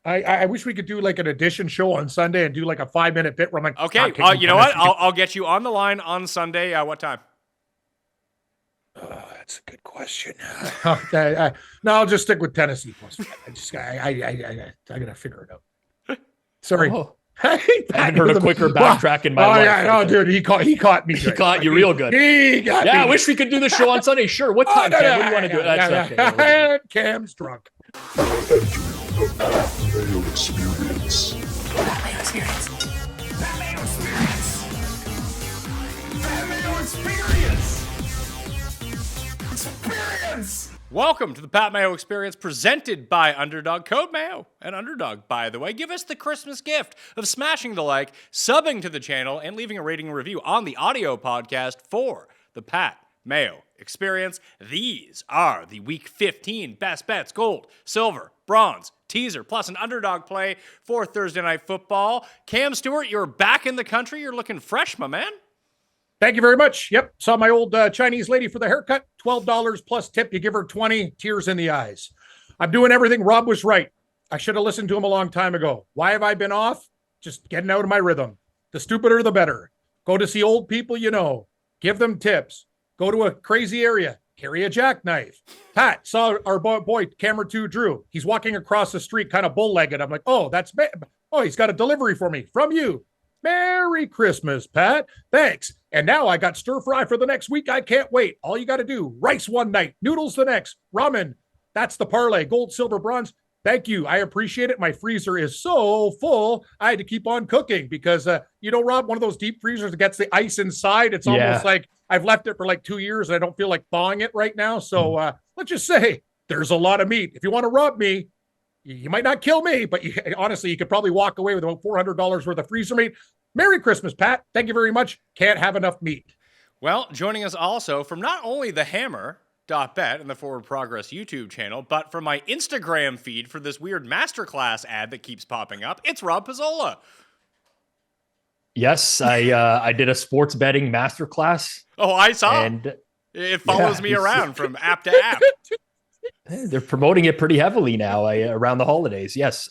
I wish we could do like an edition show on Sunday and do like a 5-minute bit where I'm like, okay, you know what? I'll get you on the line on Sunday. What time? That's a good question. No, I'll just stick with Tennessee plus 5. I gotta figure it out. Sorry. Oh. I haven't heard a quicker backtrack in my life. Yeah, dude, he caught me. He caught you real good. He got me. I wish we could do the show on Sunday. Sure. What time, Cam? What do you want to do? That's okay. Cam's drunk. Mayo experience. Mayo experience. Mayo experience. Mayo experience. Experience. Welcome to the Pat Mayo Experience presented by Underdog. Code Mayo and Underdog, by the way. Give us the Christmas gift of smashing the like, subbing to the channel, and leaving a rating and review on the audio podcast for the Pat Mayo Experience. These are the Week 15 Best Bets, Gold, Silver, Bronze, Teaser, plus an Underdog play for Thursday Night Football. Cam Stewart, you're back in the country. You're looking fresh, my man. Thank you very much. Yep. Saw my old Chinese lady for the haircut. $12 plus tip. You give her 20, tears in the eyes. I'm doing everything. Rob was right. I should have listened to him a long time ago. Why have I been off? Just getting out of my rhythm. The stupider, the better. Go to see old people you know. Give them tips. Go to a crazy area. Carry a jackknife. Pat saw our boy, camera 2, Drew. He's walking across the street kind of bull-legged. I'm like, oh, he's got a delivery for me from you. Merry Christmas, Pat. Thanks. And now I got stir fry for the next week. I can't wait. All you got to do, rice one night, noodles the next, ramen. That's the parlay. Gold, silver, bronze. Thank you. I appreciate it. My freezer is so full. I had to keep on cooking because, Rob, one of those deep freezers that gets the ice inside. It's almost like I've left it for like 2 years and I don't feel like thawing it right now. So let's just say there's a lot of meat. If you want to rob me, you might not kill me, but honestly, you could probably walk away with about $400 worth of freezer meat. Merry Christmas, Pat. Thank you very much. Can't have enough meat. Well, joining us also from not only the Hammer.bet and the Forward Progress YouTube channel, but from my Instagram feed for this weird masterclass ad that keeps popping up, it's Rob Pizzola. Yes, I did a sports betting masterclass. Oh, I saw. And it follows me around from app to app. They're promoting it pretty heavily now around the holidays. Yes.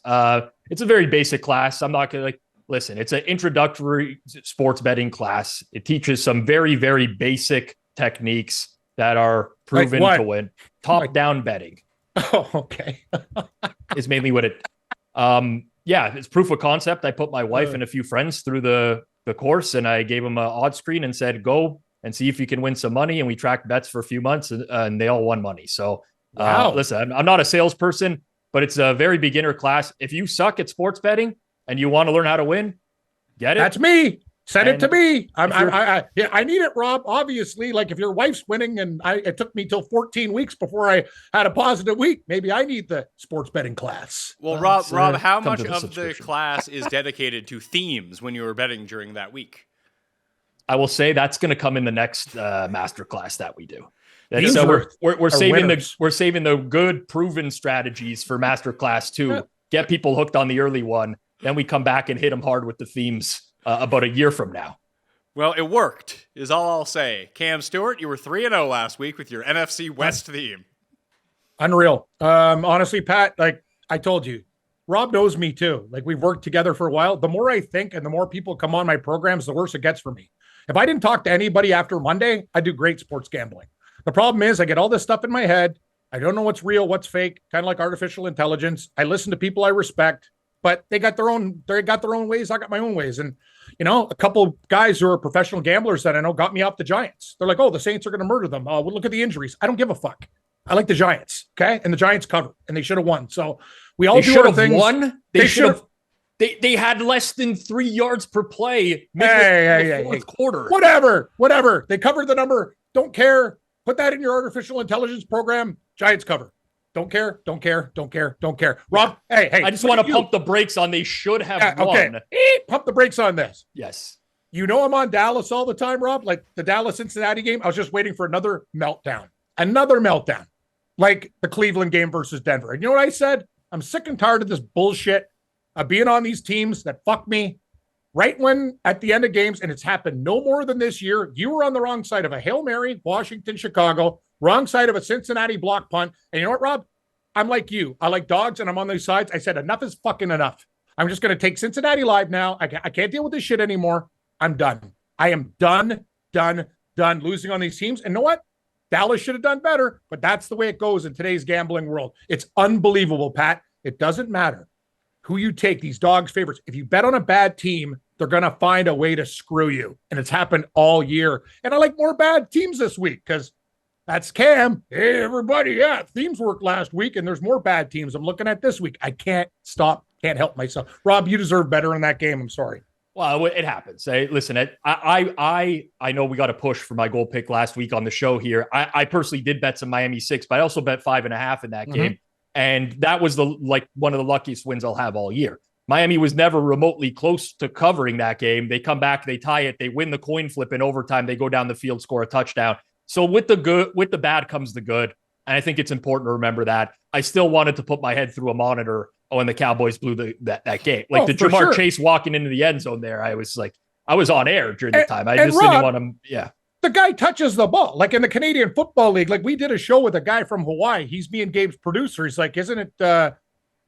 It's a very basic class. I'm not going to listen, it's an introductory sports betting class. It teaches some very, very basic techniques that are proven to win. Top-down betting. Oh, okay. is mainly what it it's proof of concept. I put my wife and a few friends through the course, and I gave them an odds screen and said, go and see if you can win some money. And we tracked bets for a few months, and they all won money. So listen, I'm not a salesperson, but it's a very beginner class. If you suck at sports betting and you want to learn how to win, get it. That's me. Send it to me. I need it, Rob. Obviously, like if your wife's winning and it took me till 14 weeks before I had a positive week, maybe I need the sports betting class. Well, Rob, how much of the class is dedicated to themes when you were betting during that week? I will say that's going to come in the next master class that we do. So we're saving the good proven strategies for master class 2. Get people hooked on the early one. Then we come back and hit them hard with the themes about a year from now. Well, it worked, is all I'll say. Cam Stewart, you were 3-0 last week with your NFC West theme. Unreal. Honestly, Pat, like I told you, Rob knows me too. Like we've worked together for a while. The more I think and the more people come on my programs, the worse it gets for me. If I didn't talk to anybody after Monday, I do great sports gambling. The problem is I get all this stuff in my head. I don't know what's real, what's fake, kind of like artificial intelligence. I listen to people I respect, but they got their own ways. I got my own ways. And, a couple guys who are professional gamblers that I know got me off the Giants. They're like, oh, the Saints are going to murder them. Oh, well, look at the injuries. I don't give a fuck. I like the Giants. Okay. And the Giants covered and they should have won. So we all do our things. Won. They should have. They had less than 3 yards per play. Fourth quarter. Whatever. They covered the number. Don't care. Put that in your artificial intelligence program. Giants cover. Don't care. Rob, hey. I just want to pump the brakes on they should have won. Okay. Pump the brakes on this. Yes. I'm on Dallas all the time, Rob. Like the Dallas-Cincinnati game, I was just waiting for another meltdown. Like the Cleveland game versus Denver. And you know what I said? I'm sick and tired of this bullshit of being on these teams that fuck me right when at the end of games, and it's happened no more than this year. You were on the wrong side of a Hail Mary, Washington, Chicago, wrong side of a Cincinnati block punt. And you know what, Rob? I'm like you. I like dogs, and I'm on those sides. I said enough is fucking enough. I'm just going to take Cincinnati live now. I can't deal with this shit anymore. I'm done. I am done losing on these teams. And know what? Dallas should have done better, but that's the way it goes in today's gambling world. It's unbelievable, Pat. It doesn't matter who you take, these dogs' favorites. If you bet on a bad team, they're going to find a way to screw you. And it's happened all year. And I like more bad teams this week because that's Cam. Hey, everybody. Yeah, themes worked last week, and there's more bad teams I'm looking at this week. I can't help myself. Rob, you deserve better in that game. I'm sorry. Well, it happens. Hey, listen, I know we got a push for my goal pick last week on the show here. I personally did bet some Miami 6, but I also bet 5.5 in that game. And that was one of the luckiest wins I'll have all year. Miami was never remotely close to covering that game. They come back, they tie it, they win the coin flip in overtime, they go down the field, score a touchdown. So with the bad comes the good. And I think it's important to remember that. I still wanted to put my head through a monitor when the Cowboys blew that game. Like the Jamar Chase walking into the end zone there, I was on air during the time. I just didn't want him. Yeah. The guy touches the ball. Like in the Canadian Football League, like we did a show with a guy from Hawaii. He's me and Gabe's producer. He's like, isn't it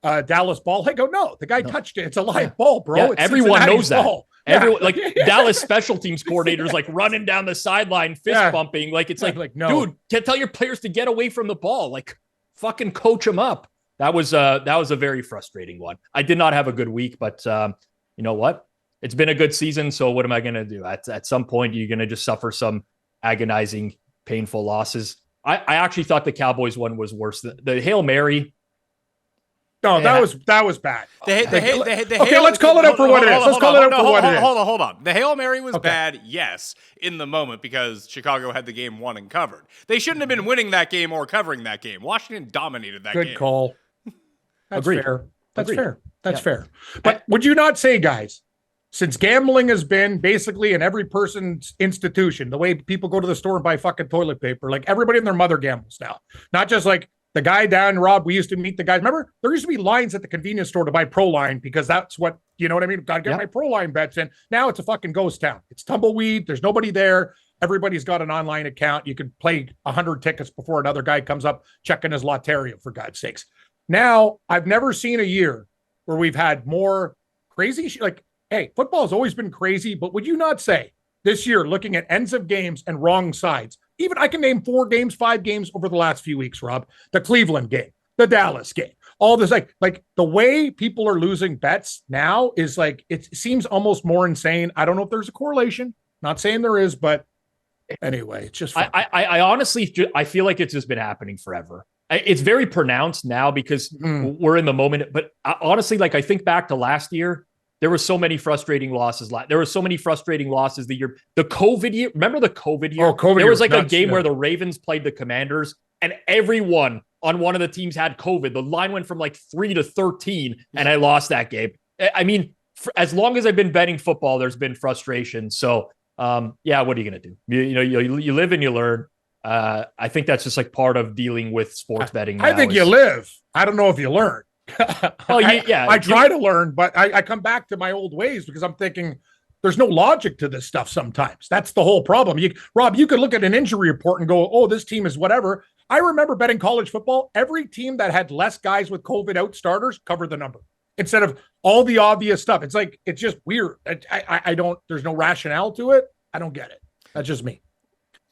Dallas ball? I go, no, the guy touched it. It's a live ball, bro. Yeah, it's everyone knows that. Ball. Everyone, like Dallas special teams coordinators, like running down the sideline, fist bumping. Like it's like no, dude, can't tell your players to get away from the ball. Like fucking coach them up. That was a very frustrating one. I did not have a good week, but you know what? It's been a good season. So what am I going to do? At some point, you're going to just suffer some agonizing, painful losses. I actually thought the Cowboys one was worse. The Hail Mary. No, that was bad. Okay, let's call it up for what it is. Let's call it up for what it is. Hold on. The Hail Mary was bad, yes, in the moment because Chicago had the game won and covered. They shouldn't have been winning that game or covering that game. Washington dominated that game. Good call. That's Agreed. fair. That's Agreed. fair. That's fair. But would you not say, guys, since gambling has been basically in every person's institution, the way people go to the store and buy fucking toilet paper, like everybody and their mother gambles now, not just like the guy down, Rob, we used to meet the guys. Remember, there used to be lines at the convenience store to buy Proline because that's what, you know what I mean? Got to get my Proline bets in. Now it's a fucking ghost town. It's tumbleweed. There's nobody there. Everybody's got an online account. You can play 100 tickets before another guy comes up checking his Lotterio, for God's sakes. Now, I've never seen a year where we've had more crazy like, hey, football has always been crazy, but would you not say this year, looking at ends of games and wrong sides, even I can name 4 games, 5 games over the last few weeks, Rob, the Cleveland game, the Dallas game, all this, like the way people are losing bets now is like, it seems almost more insane. I don't know if there's a correlation, not saying there is, but anyway, it's just, I honestly, I feel like it's just been happening forever. It's very pronounced now because we're in the moment, but honestly, like I think back to last year, there were so many frustrating losses. There were so many frustrating losses the year. The COVID year. Remember the COVID year? Oh, COVID. There was like nuts, a game where the Ravens played the Commanders and everyone on one of the teams had COVID. The line went from like 3 to 13 and I lost that game. I mean, as long as I've been betting football, there's been frustration. So yeah, what are you going to do? You live and you learn. I think that's just like part of dealing with sports betting. I think you live. I don't know if you learn. Oh yeah, I try to learn, but I come back to my old ways because I'm thinking there's no logic to this stuff sometimes. That's the whole problem. Rob, you could look at an injury report and go, oh, this team is whatever. I remember betting college football. Every team that had less guys with COVID out starters covered the number instead of all the obvious stuff. It's like, it's just weird. I don't, there's no rationale to it. I don't get it. That's just me.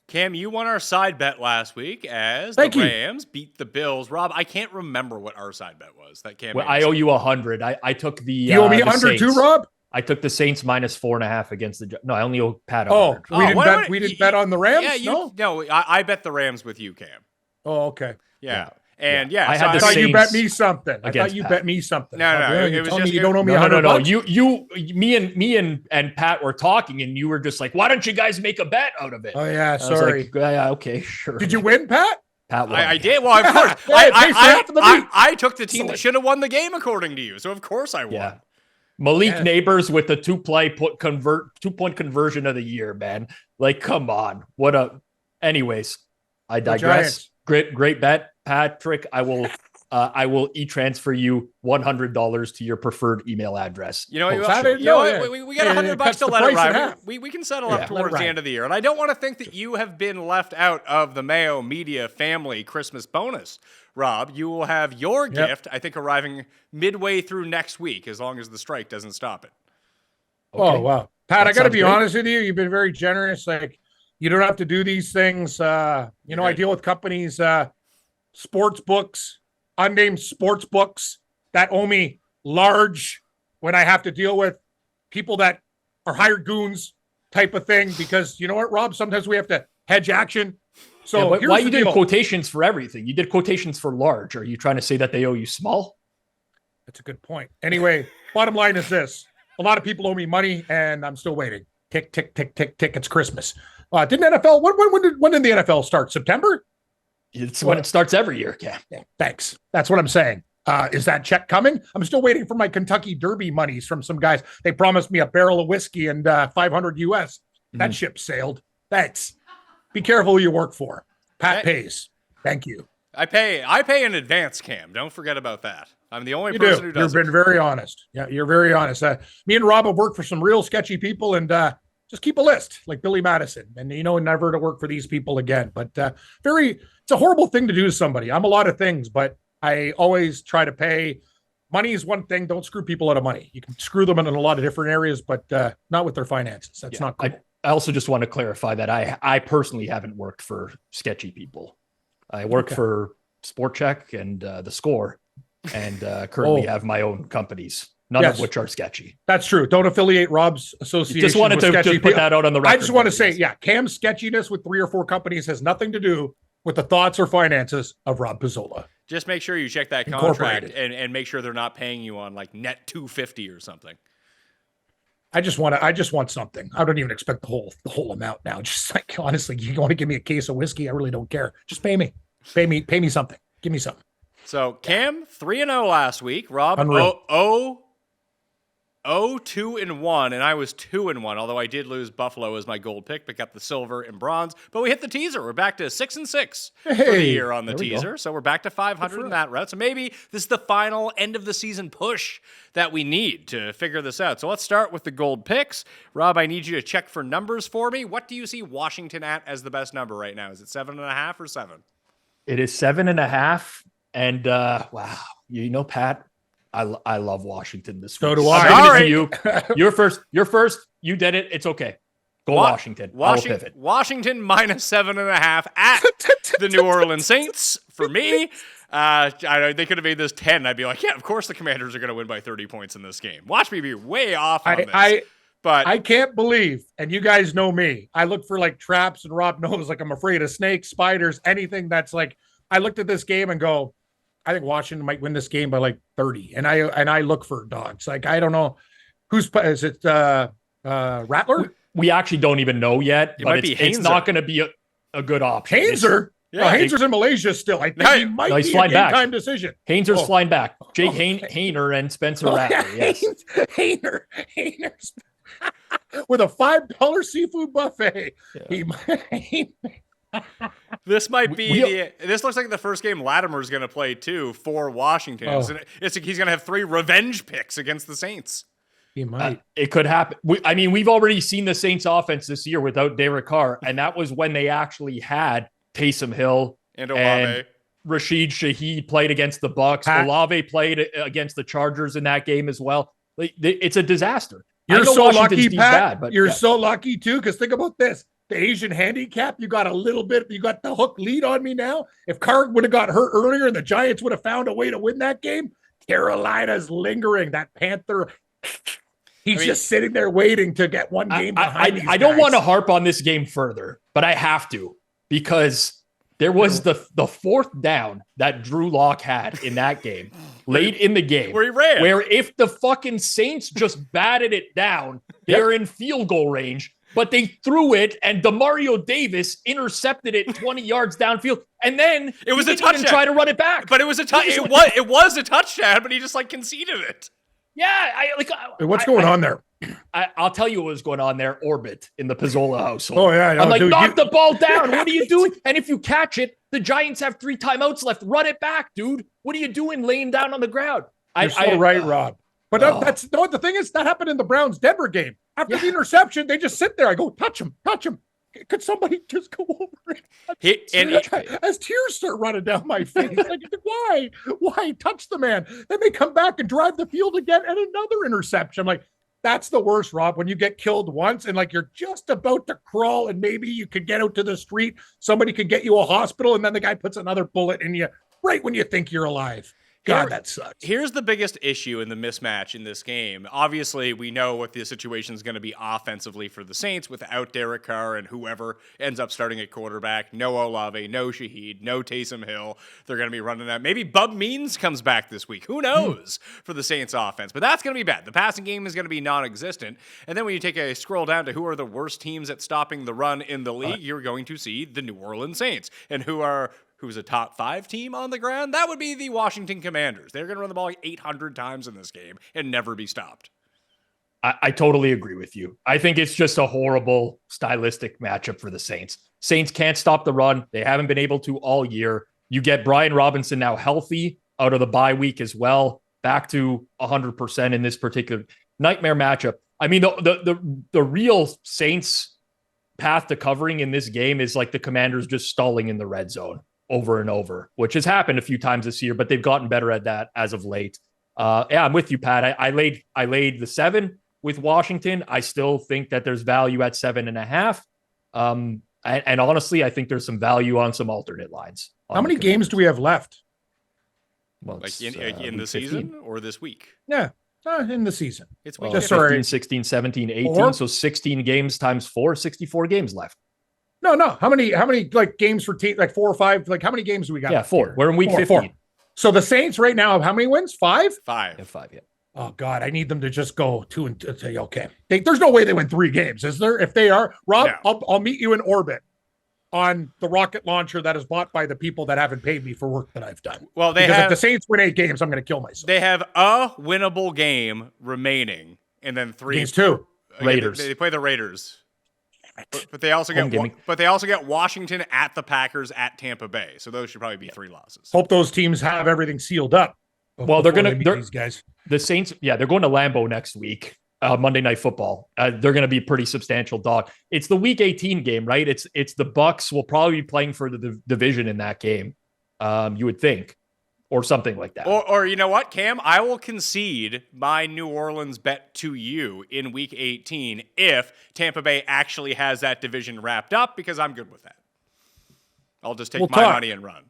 Cam, you won our side bet last week as Thank the you. Rams beat the Bills. Rob, I can't remember what our side bet was. That Cam. Well, I owe you 100. I took the. You owe me 100 too, Rob? I took the Saints minus 4.5 against the. No, I only owe Pat 100. Oh, we didn't bet on the Rams. Yeah, no, I bet the Rams with you, Cam. Oh, okay. Yeah. And I thought Saints you bet me something. I thought you Pat. bet me something. No, it was just you don't owe me 100. No. Me and Pat were talking, and you were just like, "Why don't you guys make a bet out of it?" Oh yeah, I was sorry. like, yeah, okay, sure. Did you win, Pat? Pat won. I did. Well, of course. I took the team that should have won the game, according to you. So of course I won. Yeah. Malik Neighbors with the 2-point conversion of the year, man. Like, come on. Anyways, I digress. Great bet, Patrick. I will I will e-transfer you $100 to your preferred email address. You know, Oh, you, Saturday? you know No, what? yeah. We got It $100 cuts to the let it price in ride. half. We can settle Yeah, up let towards it the ride. end of the year. And I don't want to think that you have been left out of the Mayo Media family Christmas bonus. Rob, you will have your gift, I think, arriving midway through next week, as long as the strike doesn't stop it. Oh, wow. Pat, That I got to sounds be great. honest with you. You've been very generous. Like, you don't have to do these things. I Right. deal with companies, sports books, unnamed sports books that owe me large when I have to deal with people that are hired goons type of thing. Because you know what, Rob? Sometimes we have to hedge action. So Yeah, but here's why the you did deal. quotations for everything? You did quotations for large. Are you trying to say that they owe you small? That's a good point. Anyway, bottom line is this. A lot of people owe me money, and I'm still waiting. Tick, tick, tick, tick, tick. It's Christmas. Didn't NFL, when did the NFL start? September? It's when it starts every year, Cam. Yeah, thanks. That's what I'm saying. Is that check coming? I'm still waiting for my Kentucky Derby monies from some guys. They promised me a barrel of whiskey and 500 US. That ship sailed. Thanks. Be careful who you work for. Pat pays. Thank you. I pay in advance, Cam. Don't forget about that. I'm the only You person do. who does You've been very honest. Yeah, you're very honest. Me and Rob have worked for some real sketchy people, and just keep a list like Billy Madison, and never to work for these people again. But it's a horrible thing to do to somebody. I'm a lot of things, but I always try to pay. Money is one thing. Don't screw people out of money. You can screw them in a lot of different areas, but not with their finances. That's not cool. I also just want to clarify that I personally haven't worked for sketchy people. I work for Sport Check and The Score, and currently have my own companies, none of which are sketchy. That's true. Don't affiliate Rob's association. Just wanted to just put that out on the record. I just want to say, Cam's sketchiness with 3 or 4 companies has nothing to do with the thoughts or finances of Rob Pizzola. Just make sure you check that contract and make sure they're not paying you on like net $250 or something. I just want something. I don't even expect the whole amount now. Just like, honestly, you want to give me a case of whiskey? I really don't care. Just pay me something. Give me something. So Cam 3-0 last week. Rob 2-1, and I was 2-1. Although I did lose Buffalo as my gold pick, but got the silver and bronze. But we hit the teaser. We're back to 6-6 for the year on the teaser. So we're back to 500 in that route. So maybe this is the final end of the season push that we need to figure this out. So let's start with the gold picks. Rob, I need you to check for numbers for me. What do you see Washington at as the best number right now? Is it 7.5 or 7? It is 7.5, and wow, Pat. I love Washington this week. So do I. Sorry. You're first. You did it. It's okay. Go Washington. I will pivot. Washington minus 7.5 at the New Orleans Saints. For me, they could have made this 10. I'd be like, yeah, of course the Commanders are going to win by 30 points in this game. Watch me be way off on this. But I can't believe, and you guys know me, I look for like traps, and Rob knows, like, I'm afraid of snakes, spiders, anything that's like, I looked at this game and go, I think Washington might win this game by like 30. And I look for dogs. Like, I don't know is it Rattler? We actually don't even know yet, but it's not going to be a good option. Hainzer? Hainzer's in Malaysia still. I think he might be a game-time decision. Hainzer's flying back. Jake Hainer and Spencer Rattler. Yes. Hainer's with a $5 seafood buffet. Yeah. This might be this looks like the first game Latimer's going to play too for Washington. He's going to have 3 revenge picks against the Saints. He might. It could happen. We've already seen the Saints offense this year without Derek Carr, and that was when they actually had Taysom Hill and Olave. Rashid Shaheed played against the Bucks. Olave played against the Chargers in that game as well. It's a disaster. You're so lucky, Pat. But you're so lucky too, because think about this. The Asian handicap, you got a little bit, you got the hook lead on me now. If Carr would have got hurt earlier and the Giants would have found a way to win that game, Carolina's lingering. That Panther, he's just sitting there waiting to get one game behind these I don't want to harp on this game further, but I have to, because there was the 4th down that Drew Lock had in that game, late in the game, where he ran. Where if the fucking Saints just batted it down, they're in field goal range. But they threw it, and DeMario Davis intercepted it 20 yards downfield, and then it was a touchdown. Try to run it back, but it was a touchdown. It was a touchdown, but he just conceded it. Yeah, what's going on there? I'll tell you what was going on there. Orbit in the Pizzola household. Oh yeah, I'm like, knock the ball down. What are you doing? And if you catch it, The Giants have 3 timeouts left. Run it back, dude. What are you doing laying down on the ground? You're so right, Rob. But that's no. The thing is, that happened in the Browns Denver game. After the interception, they just sit there. I go, touch him. Could somebody just go over it? As tears start running down my face, like, why touch the man? Then they come back and drive the field again, and another interception. I'm like, that's the worst, Rob. When you get killed once, and like you're just about to crawl, and maybe you could get out to the street, somebody could get you a hospital, and then the guy puts another bullet in you right when you think you're alive. God, that sucks. Here's the biggest issue in the mismatch in this game. Obviously, we know what the situation is going to be offensively for the Saints without Derek Carr and whoever ends up starting at quarterback. No Olave, no Shaheed, no Taysom Hill. They're going to be running that. Maybe Bub Means comes back this week. Who knows for the Saints offense? But that's going to be bad. The passing game is going to be non-existent. And then when you take a scroll down to who are the worst teams at stopping the run in the league, you're going to see the New Orleans Saints. And who's a top 5 team on the ground? That would be the Washington Commanders. They're going to run the ball like 800 times in this game and never be stopped. I totally agree with you. I think it's just a horrible stylistic matchup for the Saints. Saints can't stop the run. They haven't been able to all year. You get Brian Robinson now healthy out of the bye week as well, back to 100% in this particular nightmare matchup. I mean, the real Saints path to covering in this game is like the Commanders just stalling in the red zone over and over, which has happened a few times this year, but they've gotten better at that as of late. I'm with you, Pat. I laid the 7 with Washington. I still think that there's value at 7.5. And honestly, I think there's some value on some alternate lines. How many games do we have left? Well, like in the season or this week? Yeah, in the season. It's week 15, 16, 17, 18. So 16 games times 4, 64 games left. No. How many like games for team? Like 4 or 5? Like how many games do we got? Yeah, 4. We're in week 15. 4. So the Saints right now have how many wins? 5? 5. Yeah, 5. Yeah. Oh God, I need them to just go 2 and 2. Okay, there's no way they win 3 games, is there? If they are, Rob, no. I'll meet you in orbit on the rocket launcher that is bought by the people that haven't paid me for work that I've done. Well, if the Saints win 8 games, I'm going to kill myself. They have a winnable game remaining, and then 3 games 2. Raiders. They play the Raiders. But they also get Washington at the Packers at Tampa Bay. So those should probably be 3 losses. Hope those teams have everything sealed up. Well, these guys. The Saints, they're going to Lambeau next week, Monday Night Football. They're going to be a pretty substantial dog. It's the Week 18 game, right? It's the Bucks will probably be playing for the division in that game. You would think, or something like that. Or you know what, Cam? I will concede my New Orleans bet to you in Week 18 if Tampa Bay actually has that division wrapped up, because I'm good with that. I'll just take my money and run.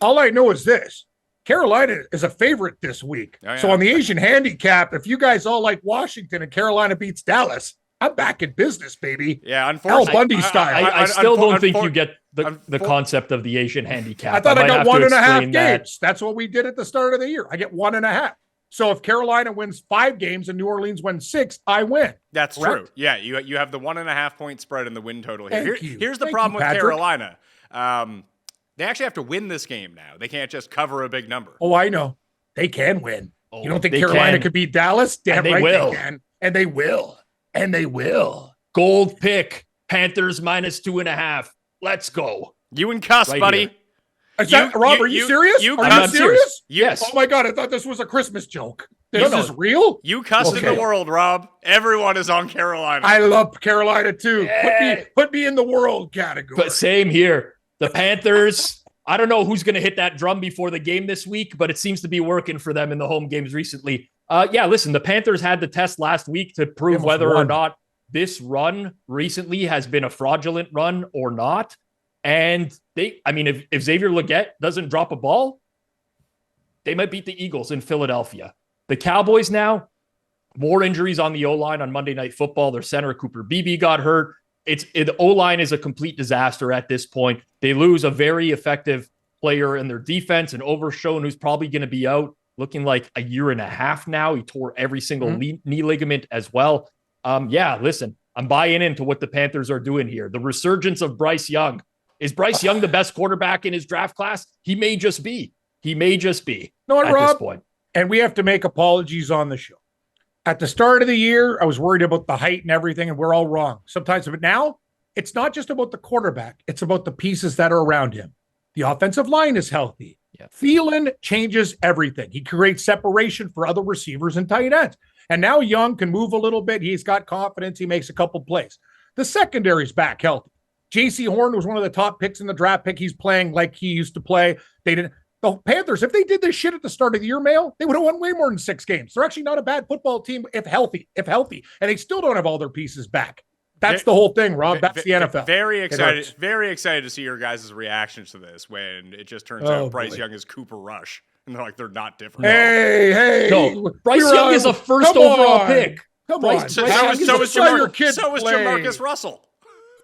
All I know is this. Carolina is a favorite this week. Oh, yeah. So on the Asian handicap, if you guys all like Washington and Carolina beats Dallas, I'm back in business, baby. Yeah, unfortunately. Al Bundy style. I still don't think you get the concept of the Asian handicap. I thought I got 1.5 games. That's what we did at the start of the year. I get 1.5. So if Carolina wins 5 games and New Orleans wins 6, I win. That's correct? True. Yeah, you have the 1.5 point spread in the win total here. Here's the Thank problem you, with Carolina. They actually have to win this game now. They can't just cover a big number. Oh, I know. They can win. You don't think Carolina could beat Dallas? Damn right they can. And they will. And they will. Gold pick. Panthers -2.5. Let's go. You and Cuss, right buddy. Rob, are you serious? Are you serious? Yes. Oh, my God. I thought this was a Christmas joke. This is real? You cussed in the world, Rob. Everyone is on Carolina. I love Carolina, too. Yeah. Put me in the world category. But same here. The Panthers, I don't know who's going to hit that drum before the game this week, but it seems to be working for them in the home games recently. Listen, the Panthers had the test last week to prove whether or not this run recently has been a fraudulent run or not. And if Xavier Legette doesn't drop a ball, they might beat the Eagles in Philadelphia. The Cowboys now, more injuries on the O-line on Monday Night Football. Their center, Cooper Beebe, got hurt. The O-line is a complete disaster at this point. They lose a very effective player in their defense, and Overshown, who's probably going to be out looking like a year and a half now. He tore every single knee ligament as well. Listen, I'm buying into what the Panthers are doing here. The resurgence of Bryce Young. Is Bryce Young the best quarterback in his draft class? He may just be. No, at Rob, this point. And we have to make apologies on the show. At the start of the year, I was worried about the height and everything, and we're all wrong sometimes. But now, it's not just about the quarterback. It's about the pieces that are around him. The offensive line is healthy. Yeah. Thielen changes everything. He creates separation for other receivers and tight ends. And now Young can move a little bit. He's got confidence. He makes a couple plays. The secondary's back healthy. J.C. Horn was one of the top picks in the draft pick. He's playing like he used to play. The Panthers, if they did this shit at the start of the year, Mayo, they would have won way more than 6 games. They're actually not a bad football team if healthy. And they still don't have all their pieces back. That's the whole thing, Rob. That's the NFL. Very excited to see your guys' reactions to this when it just turns out Bryce Young is Cooper Rush. And they're not different. Hey. No, Bryce Young is a first overall pick. Come Bryce- on. Bryce So Young was Jamarcus Russell.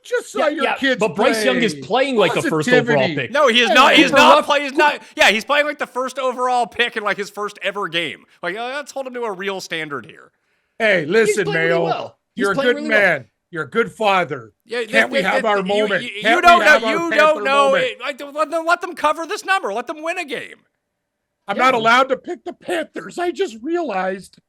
Just saw your kids but Bryce play. Young is playing like a first Positivity. overall pick. No, he is Hey, not. He's Cooper not Rush- playing. He's not. Yeah, he's playing like the first overall pick in like his first ever game. Like, let's hold him to a real standard here. Hey, listen, playing Mayo. really well. He's You're a playing good really man. well. You're a good father. Yeah, Can't we have our moment? You Can't don't we know. have our You Panther don't know. moment? Let them cover this number. Let them win a game. I'm not allowed to pick the Panthers. I just realized.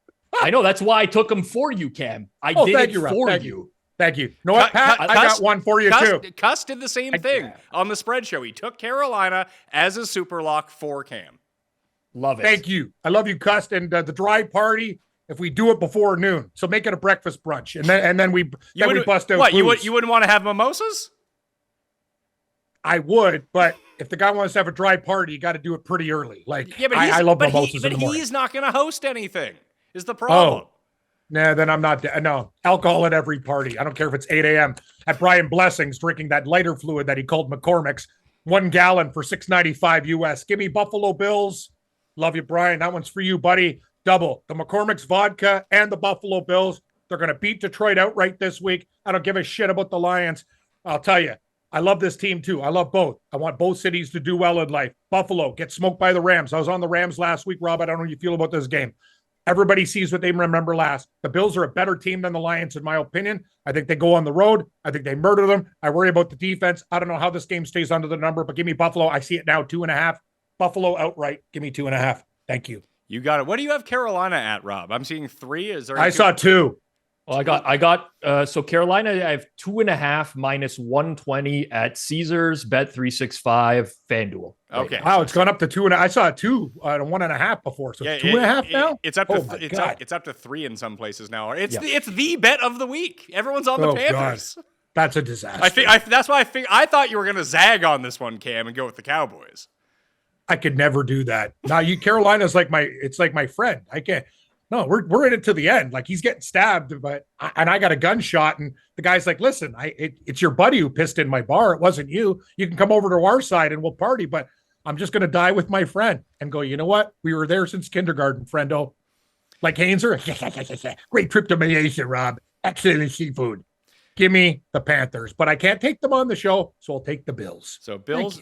I know. That's why I took him for you, Cam. I Oh, did thank it you, Rob. for Thank you. Thank you. You know what, Pat? I got one for you, too. Cuss did the same thing on the spread show. He took Carolina as a super lock for Cam. Love it. Thank you. I love you, Cust. And the dry party, if we do it before noon. So make it a breakfast brunch. And then we bust out What, you booze. wouldn't want to have mimosas? I would, but if the guy wants to have a dry party, you got to do it pretty early. Like, I love mimosas in the morning. He's not going to host anything, is the problem. Oh. Nah, then I'm not. No, alcohol at every party. I don't care if it's 8 a.m. at Brian Blessing's drinking that lighter fluid that he called McCormick's, 1 gallon for $6.95 US. Give me Buffalo Bills. Love you, Brian. That one's for you, buddy. Double the McCormick's vodka and the Buffalo Bills. They're going to beat Detroit outright this week. I don't give a shit about the Lions. I'll tell you, I love this team too. I love both. I want both cities to do well in life. Buffalo gets smoked by the Rams. I was on the Rams last week, Rob. I don't know how you feel about this game. Everybody sees what they remember last. The Bills are a better team than the Lions, in my opinion. I think they go on the road. I think they murder them. I worry about the defense. I don't know how this game stays under the number, but give me Buffalo. I see it now, 2.5. Buffalo outright. Give me 2.5. Thank you. You got it. What do you have Carolina at, Rob? I'm seeing 3. Is there? I saw 2. Well, I got so Carolina, I have 2.5 minus 120 at Caesars, Bet365, FanDuel. Okay. Wow, it's gone up to 2.5. I saw 2 at 1.5 before. So 2.5 now? It's up to Oh my God. it's up to 3 in some places now. It's the bet of the week. Everyone's on the Oh, Panthers. God. That's a disaster. That's why I thought you were going to zag on this one, Cam, and go with the Cowboys. I could never do that. Now Carolina's like my friend. I can't. No, we're in it to the end. Like he's getting stabbed, and I got a gunshot, and the guy's like, "Listen, it's your buddy who pissed in my bar. It wasn't you. You can come over to our side and we'll party, but I'm just gonna die with my friend." And go, you know what? We were there since kindergarten, friendo. Like Hainzer, great trip to Mayo, Rob. Excellent seafood. Give me the Panthers, but I can't take them on the show, so I'll take the Bills. So Bills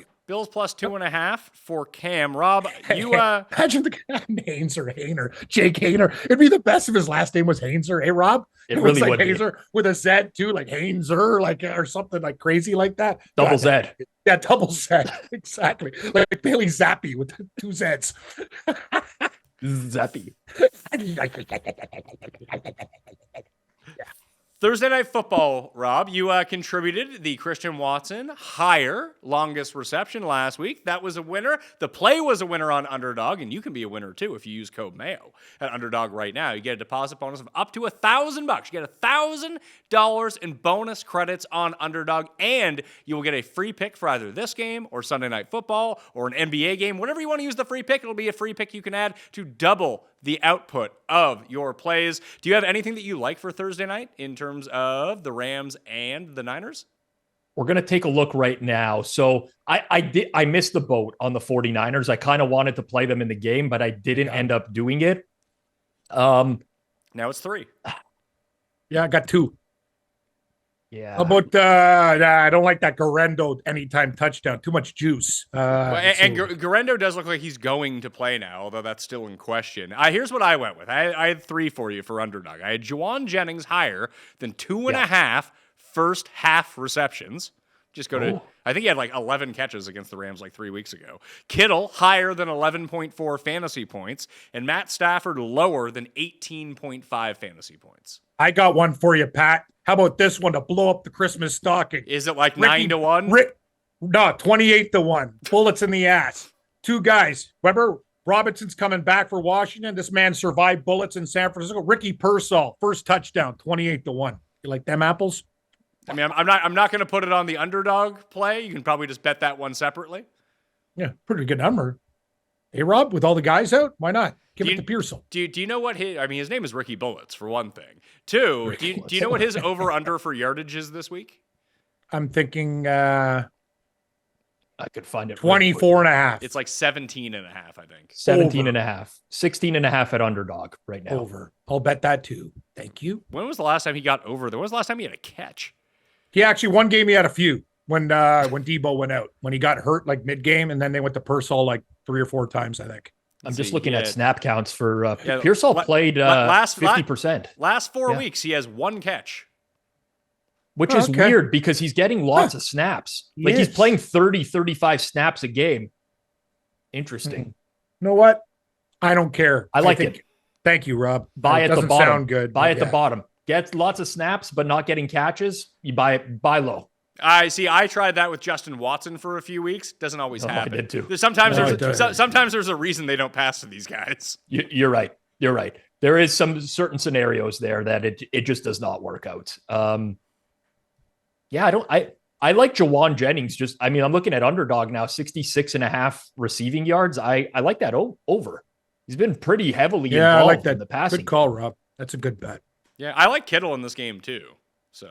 plus 2.5 for Cam. Rob, you imagine the guy Hainer, Jake Hainer. It'd be the best if his last name was Hainzer. Hey, Rob, It really like would be. Hainzer with a Z too, like Hainzer, like or something like crazy like that. Double God, Z. Yeah, double Z. Exactly, like Bailey Zappi with 2 Z's. Zappy. Thursday Night Football, Rob, you contributed the Christian Watson higher longest reception last week. That was a winner. The play was a winner on Underdog, and you can be a winner too if you use code Mayo at Underdog right now. You get a deposit bonus of up to $1,000. You get $1,000 in bonus credits on Underdog, and you will get a free pick for either this game or Sunday Night Football or an NBA game. Whatever you want to use the free pick, it'll be a free pick you can add to double the output of your plays. Do you have anything that you like for Thursday night in terms of the Rams and the Niners? We're going to take a look right now. So I missed the boat on the 49ers. I kind of wanted to play them in the game, but I didn't end up doing it. Now it's 3. Yeah, I got 2. Yeah. How about I don't like that Garendo anytime touchdown. Too much juice. And Garendo does look like he's going to play now, although that's still in question. Here's what I went with. I had 3 for you for Underdog. I had Juwan Jennings higher than 2.5 first half receptions. Just go to, I think he had like 11 catches against the Rams like 3 weeks ago. Kittle higher than 11.4 fantasy points, and Matt Stafford lower than 18.5 fantasy points. I got one for you, Pat. How about this one to blow up the Christmas stocking? Is it like 9 to 1? No, 28-1. Bullets in the ass. Two guys. Remember, Robinson's coming back for Washington. This man survived bullets in San Francisco. Ricky Pearsall, first touchdown, 28-1. You like them apples? I mean, I'm not going to put it on the underdog play. You can probably just bet that one separately. Yeah, pretty good number. Hey, Rob, with all the guys out, why not? Give it to Pearsall. Do you know what his name is Ricky Bullets, for one thing. Two, do you know what his over-under for yardage is this week? I'm thinking I could find it. 24.5. It's like 17.5, I think. 17.5. 16.5 at underdog right now. Over. I'll bet that too. Thank you. When was the last time he got over? When was the last time he had a catch? He actually, one game he had a few when Debo went out, when he got hurt like mid-game, and then they went to Pearsall like 3 or 4 times, I think. I'm just looking at snap counts for Pearsall played 50%. Last 4 weeks, he has 1 catch. Which is weird because he's getting lots of snaps. He's playing 30, 35 snaps a game. Interesting. You know what? I don't care. I like it. Thank you, Rob. Buy it at the bottom. Sound good. Buy at the bottom. Get lots of snaps, but not getting catches. You buy low. I see. I tried that with Justin Watson for a few weeks. Doesn't always happen. I did too. Sometimes there's a reason they don't pass to these guys. You're right. You're right. There is some certain scenarios there that it just does not work out. I like Jawan Jennings. I'm looking at underdog now, 66.5 receiving yards. I like that over. He's been pretty heavily involved I like that. In the passing. Good call, Rob. That's a good bet. Yeah, I like Kittle in this game too. So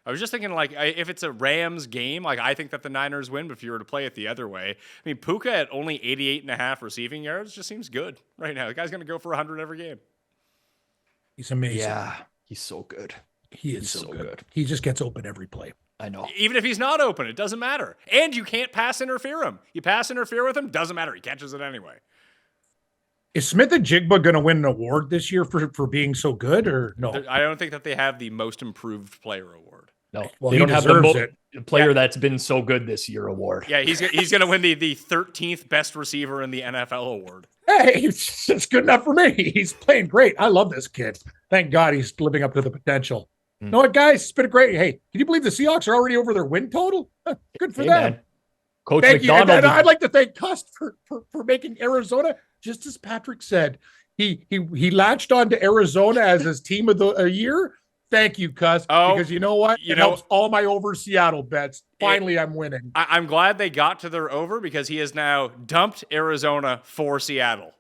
I was just thinking, if it's a Rams game, I think that the Niners win. But if you were to play it the other way, I mean, Puka at only 88.5 receiving yards just seems good right now. The guy's going to go for 100 every game. He's amazing. Yeah, he's so good. He's so good. He just gets open every play. I know. Even if he's not open, it doesn't matter. And you can't pass interfere him. You pass interfere with him, doesn't matter. He catches it anyway. Is Smith and Jigba going to win an award this year for being so good, or no? I don't think that they have the most improved player award. No, well, they don't have the player Yeah. that's been so good this year award. Yeah, he's going to win the 13th best receiver in the NFL award. Hey, it's good enough for me. He's playing great. I love this kid. Thank God he's living up to the potential. You know what, guys? It's been great. Hey, can you believe the Seahawks are already over their win total? Good for them. Man. Coach Thank McDonald. you. I'd like to thank Cust for making Arizona, just as Patrick said. He latched on to Arizona as his team of the year. Thank you, Cust. Because you know what? It helps all my over Seattle bets. Finally, I'm winning. I'm glad they got to their over because he has now dumped Arizona for Seattle.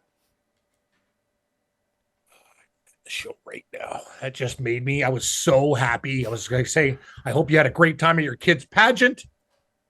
The show right now. That just made me. I was so happy. I was going to say, I hope you had a great time at your kid's pageant.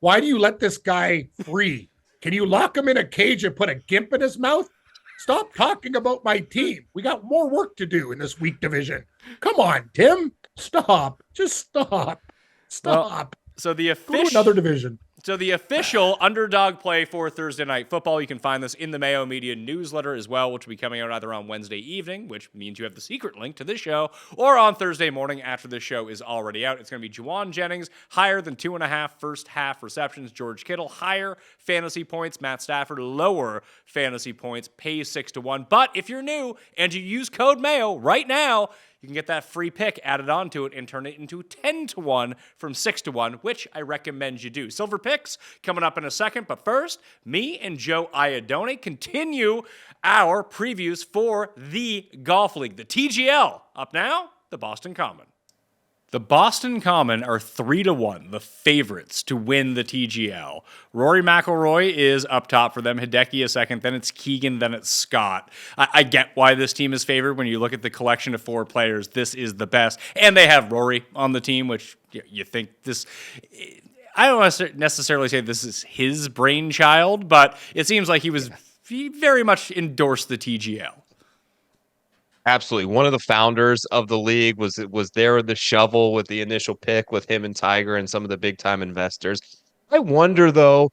Why do you let this guy free? Can you lock him in a cage and put a gimp in his mouth? Stop talking about my team. We got more work to do in this weak division. Come on, Tim. Stop. Just stop. Stop. So the Go to another division. So the official underdog play for Thursday Night Football, you can find this in the Mayo Media newsletter as well, which will be coming out either on Wednesday evening, which means you have the secret link to this show, or on Thursday morning after the show is already out. It's going to be Jawan Jennings, higher than 2.5 first half receptions. George Kittle, higher fantasy points. Matt Stafford, lower fantasy points, pays 6-1. But if you're new and you use code Mayo right now, you can get that free pick added onto it and turn it into 10-1 from 6-1, which I recommend you do. Silver picks coming up in a second, but first, me and Joe Idone continue our previews for the Golf League, the TGL. Up now, the Boston Common. The Boston Common are 3-1, the favorites to win the TGL. Rory McIlroy is up top for them. Hideki a second, then it's Keegan, then it's Scott. I get why this team is favored. When you look at the collection of 4 players, this is the best. And they have Rory on the team, which you think this... I don't want to necessarily say this is his brainchild, but it seems like he very much endorsed the TGL. Absolutely. One of the founders of the league was there the shovel with the initial pick with him and Tiger and some of the big time investors. I wonder though,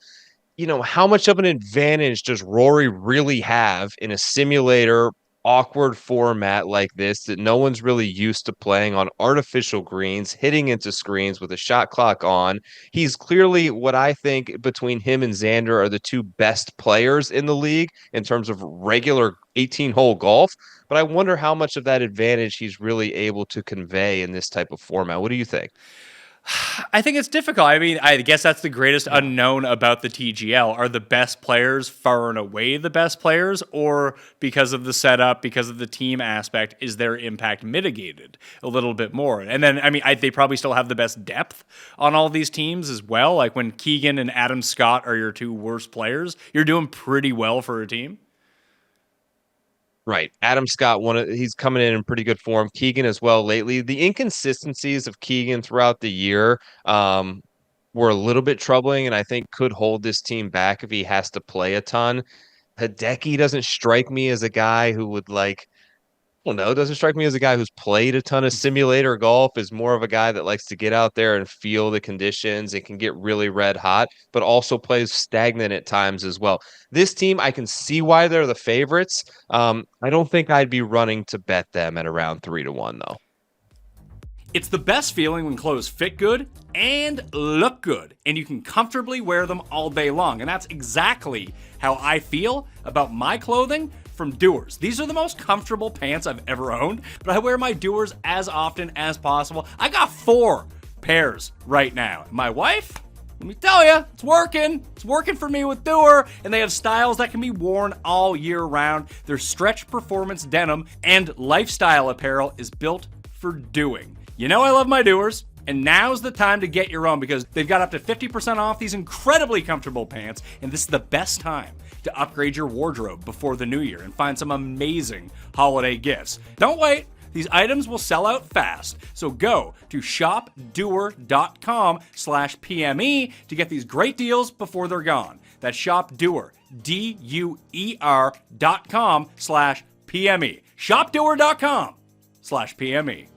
how much of an advantage does Rory really have in a simulator awkward format like this that no one's really used to playing on artificial greens, hitting into screens with a shot clock on? He's clearly what I think between him and Xander are the 2 best players in the league in terms of regular 18-hole golf. But I wonder how much of that advantage he's really able to convey in this type of format. What do you think? I think it's difficult. I mean, I guess that's the greatest unknown about the TGL. Are the best players far and away the best players, or because of the setup, because of the team aspect, is their impact mitigated a little bit more? And then, I mean, they probably still have the best depth on all these teams as well. Like when Keegan and Adam Scott are your two worst players, you're doing pretty well for a team. Right. Adam Scott, he's coming in pretty good form. Keegan as well lately. The inconsistencies of Keegan throughout the year were a little bit troubling, and I think could hold this team back if he has to play a ton. Hideki doesn't strike me as a guy who would doesn't strike me as a guy who's played a ton of simulator golf, is more of a guy that likes to get out there and feel the conditions and can get really red hot, but also plays stagnant at times as well. This team, I can see why they're the favorites. I don't think I'd be running to bet them at around 3-1 though. It's the best feeling when clothes fit good and look good, and you can comfortably wear them all day long. And that's exactly how I feel about my clothing from Doers. These are the most comfortable pants I've ever owned, but I wear my Doers as often as possible. I got 4 pairs right now. My wife, let me tell you, it's working. It's working for me with Doer, and they have styles that can be worn all year round. Their stretch performance denim and lifestyle apparel is built for doing. You know I love my Doers, and now's the time to get your own because they've got up to 50% off these incredibly comfortable pants, and this is the best time to upgrade your wardrobe before the new year and find some amazing holiday gifts. Don't wait. These items will sell out fast. So go to shopdoer.com/PME to get these great deals before they're gone. That's shopdoer, DUER.com/PME. Shopdoer.com/PME.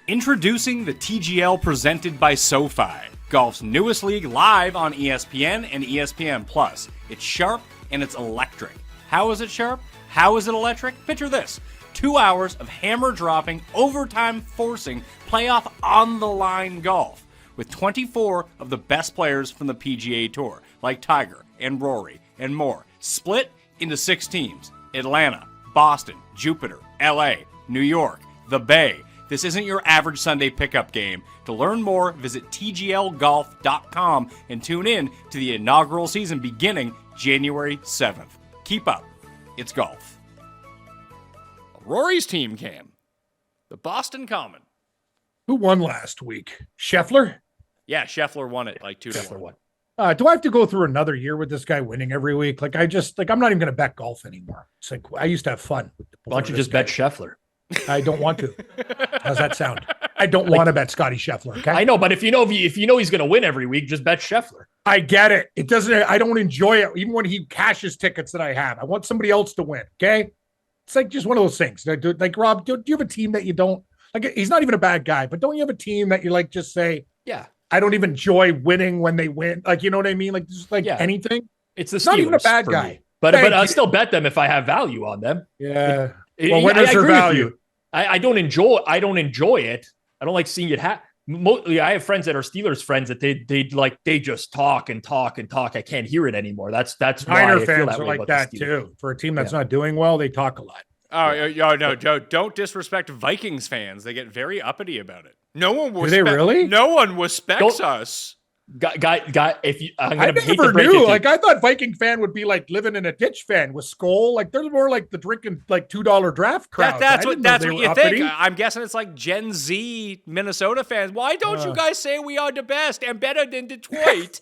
Introducing the TGL presented by SoFi, golf's newest league live on ESPN and ESPN+. It's sharp and it's electric. How is it sharp? How is it electric? Picture this. 2 hours of hammer-dropping, overtime-forcing, playoff on-the-line golf with 24 of the best players from the PGA Tour, like Tiger and Rory and more, split into 6 teams. Atlanta, Boston, Jupiter, LA, New York, the Bay. This isn't your average Sunday pickup game. To learn more, visit tglgolf.com and tune in to the inaugural season beginning January 7th. Keep up. It's golf. Rory's team, Cam. The Boston Common. Who won last week? Scheffler? Yeah, Scheffler won it like 2-1. Scheffler won. Do I have to go through another year with this guy winning every week? I'm not even going to bet golf anymore. It's like I used to have fun. Why don't you just bet Scheffler? I don't want to. How's that sound? I don't want to bet Scotty Scheffler. Okay. I know, but if you know he's going to win every week, just bet Scheffler. I get it. It doesn't. I don't enjoy it, even when he cashes tickets that I have. I want somebody else to win. Okay. It's like just one of those things. Like Rob, do you have a team that you don't like? He's not even a bad guy, but don't you have a team that you like? Just say, yeah, I don't even enjoy winning when they win. Like, you know what I mean? Like, just like anything. It's the Steelers, not even a bad guy. Me. But I'll still bet them if I have value on them. Yeah. Well, when is their value? I don't enjoy it. I don't like seeing it happen. I have friends that are Steelers friends that they just talk and talk and talk. I can't hear it anymore. That's why Niner I feel fans that are way like that too. For a team that's not doing well, they talk a lot. Oh, no, Joe, don't disrespect Vikings fans. They get very uppity about it. No one will. Do they really? No one respects us. Guy, if you, I never knew. Like, I thought Viking fan would be like living in a ditch fan with Skull. Like, they're more like the drinking like $2 draft crowd. That's what you uppity. Think. I'm guessing it's like Gen Z Minnesota fans. Why don't you guys say we are the best and better than Detroit?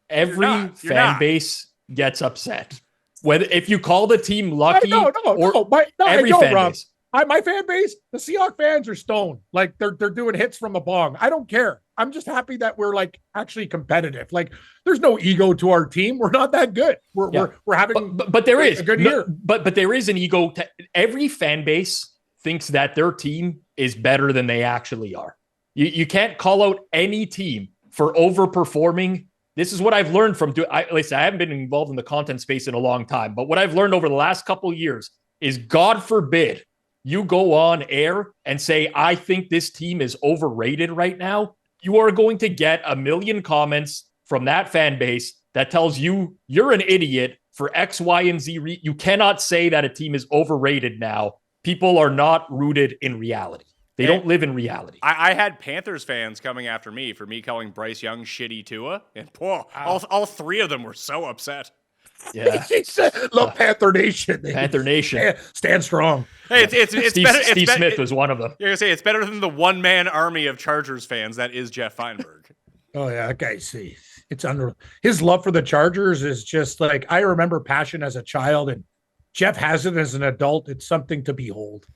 Every fan base gets upset. Whether if you call the team lucky, every fan base. My fan base, the Seahawks fans are stoned. Like they're doing hits from a bong. I don't care. I'm just happy that we're like actually competitive. Like there's no ego to our team. We're not that good. We're having but there is a good year. But there is an ego. Every fan base thinks that their team is better than they actually are. You can't call out any team for overperforming. This is what I've learned from listen, I haven't been involved in the content space in a long time, but what I've learned over the last couple of years is, God forbid you go on air and say, I think this team is overrated right now. You are going to get a million comments from that fan base that tells you you're an idiot for X, Y, and Z. You cannot say that a team is overrated now. People are not rooted in reality. They don't live in reality. I had Panthers fans coming after me for me calling Bryce Young shitty Tua, and all three of them were so upset. Yeah. Look, Panther Nation. Panther Nation. Stand strong. Hey, it's Steve, better. Steve Smith was one of them. You're gonna say it's better than the one-man army of Chargers fans that is Jeff Feinberg. Oh yeah, that guy. See, it's unreal. His love for the Chargers is just like I remember passion as a child, and Jeff has it as an adult. It's something to behold.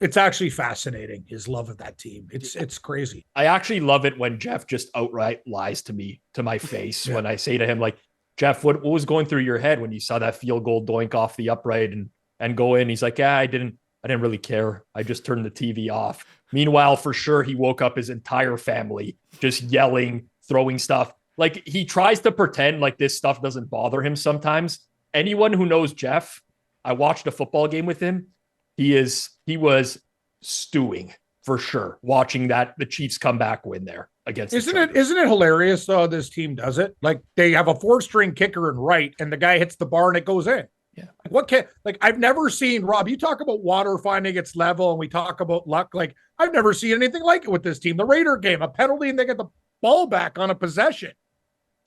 It's actually fascinating. His love of that team. It's crazy. I actually love it when Jeff just outright lies to me, to my face, when I say to him, like, Jeff, what was going through your head when you saw that field goal doink off the upright and go in? He's like, yeah, I didn't really care. I just turned the TV off. Meanwhile, for sure, he woke up his entire family just yelling, throwing stuff. Like, he tries to pretend like this stuff doesn't bother him sometimes. Anyone who knows Jeff, I watched a football game with him. He was stewing for sure, watching the Chiefs come back win there against. Isn't it hilarious though? This team does it. Like they have a 4-string kicker in right, and the guy hits the bar and it goes in. Yeah. I've never seen, Rob, you talk about water finding its level and we talk about luck. Like I've never seen anything like it with this team. The Raider game, a penalty and they get the ball back on a possession.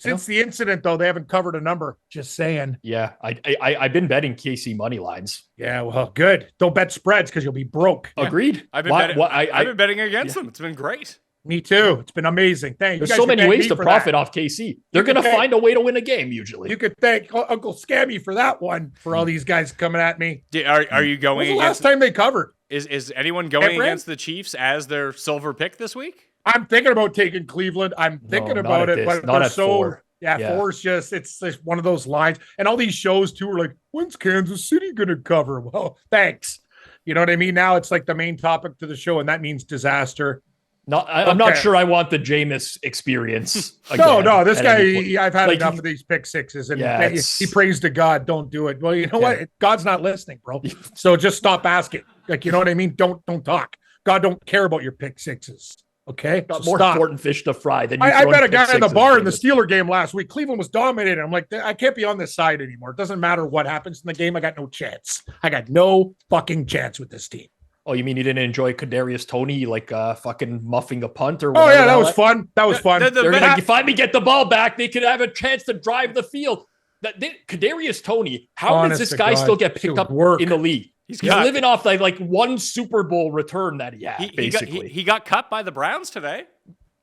Since the incident, though, they haven't covered a number. Just saying. Yeah, I've been betting KC money lines. Yeah, well, good. Don't bet spreads because you'll be broke. Yeah. Agreed. I've been betting against them. It's been great. Me too. It's been amazing. Thank you. There's so many ways to profit off KC. They're going to find a way to win a game usually. You could thank Uncle Scammy for that one, for all these guys coming at me. Are you going When was the against... last time they covered? Is anyone going against the Chiefs as their silver pick this week? I'm thinking about taking Cleveland. I'm thinking about it, but not they're at so... 4. Yeah, 4's it's just one of those lines. And all these shows, too, are like, when's Kansas City going to cover? Well, thanks. You know what I mean? Now it's like the main topic to the show, and that means disaster. No, I'm not sure I want the Jameis experience. No, this guy, I've had enough of these pick sixes, and he prays to God, don't do it. Well, you know what? God's not listening, bro. So just stop asking. Like, you know what I mean? Don't talk. God don't care about your pick sixes. Okay, got more important fish to fry than you. I bet a guy in the bar in the Steeler game last week. Cleveland was dominating. I'm like, I can't be on this side anymore. It doesn't matter what happens in the game. I got no chance. I got no fucking chance with this team. Oh, you mean you didn't enjoy Kadarius Toney like fucking muffing a punt or whatever? Oh yeah, that was fun. That was fun. They're gonna finally get the ball back. They could have a chance to drive the field. Kadarius Toney, how does this guy still get picked up in the league? He's living off like one Super Bowl return that he had. Basically, he got cut by the Browns today.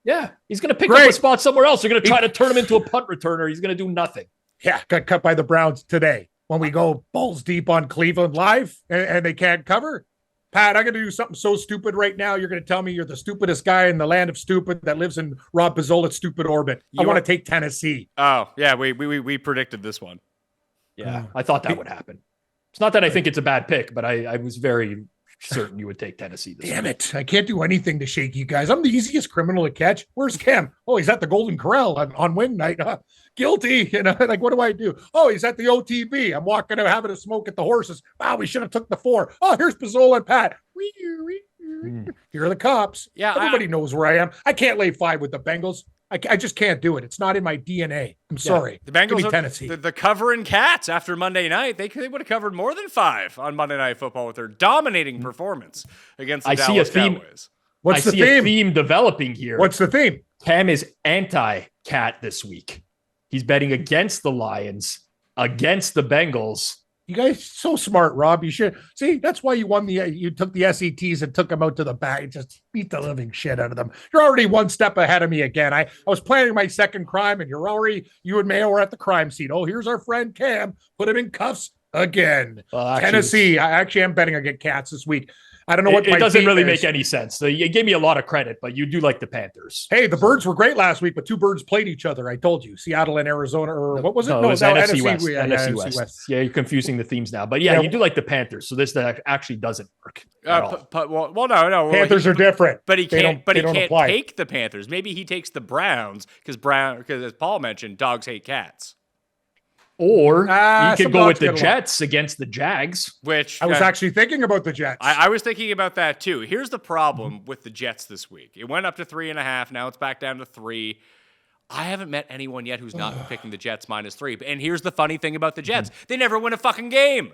Yeah, he's going to pick up a spot somewhere else. They're going to try to turn him into a punt returner. He's going to do nothing. Yeah, got cut by the Browns today when we go balls deep on Cleveland live and they can't cover. Pat, I'm going to do something so stupid right now. You're going to tell me you're the stupidest guy in the land of stupid that lives in Rob Pizzola's stupid orbit. I want to take Tennessee. Oh, yeah, we predicted this one. Yeah, I thought that would happen. It's not that I think it's a bad pick, but I was very certain you would take Tennessee this Damn week. it. I can't do anything to shake you guys. I'm the easiest criminal to catch. Where's Cam? Oh, he's at the Golden Corral on win night. Guilty. You know, like, what do I do? Oh, he's at the OTB. I'm walking out having a smoke at the horses. Wow, we should have took the 4. Oh, here's Pizzola and Pat. Here are the cops. Yeah, everybody knows where I am. I can't lay 5 with the Bengals. I just can't do it. It's not in my DNA. I'm sorry. The Bengals are Tennessee. The covering cats after Monday night. They would have covered more than 5 on Monday Night Football with their dominating performance against the Dallas Cowboys. What's the theme? I see a theme developing here. What's the theme? Cam is anti-cat this week. He's betting against the Lions, against the Bengals. You guys so smart, Rob. You should see. That's why you won you took the SETs and took them out to the back. Just beat the living shit out of them. You're already one step ahead of me again. I was planning my second crime, and you and Mayo are at the crime scene. Oh, here's our friend Cam. Put him in cuffs again. Tennessee. I actually am betting against Cats this week. I don't know what it doesn't really make any sense. So you gave me a lot of credit, but you do like the Panthers. Hey, the Birds were great last week, but 2 birds played each other. I told you, Seattle and Arizona, or what was it? No, it was NFC West. NFC West. Yeah, you're confusing the themes now, but yeah, you do like the Panthers. So this actually doesn't work. No. Panthers are different, but he can't. But he can't take the Panthers. Maybe he takes the Browns because as Paul mentioned, dogs hate cats. Or you could go with the Jets against the Jags. Which I was actually thinking about the Jets. I was thinking about that too. Here's the problem with the Jets this week. It went up to 3.5. Now it's back down to 3. I haven't met anyone yet who's not picking the Jets -3. And here's the funny thing about the Jets. They never win a fucking game.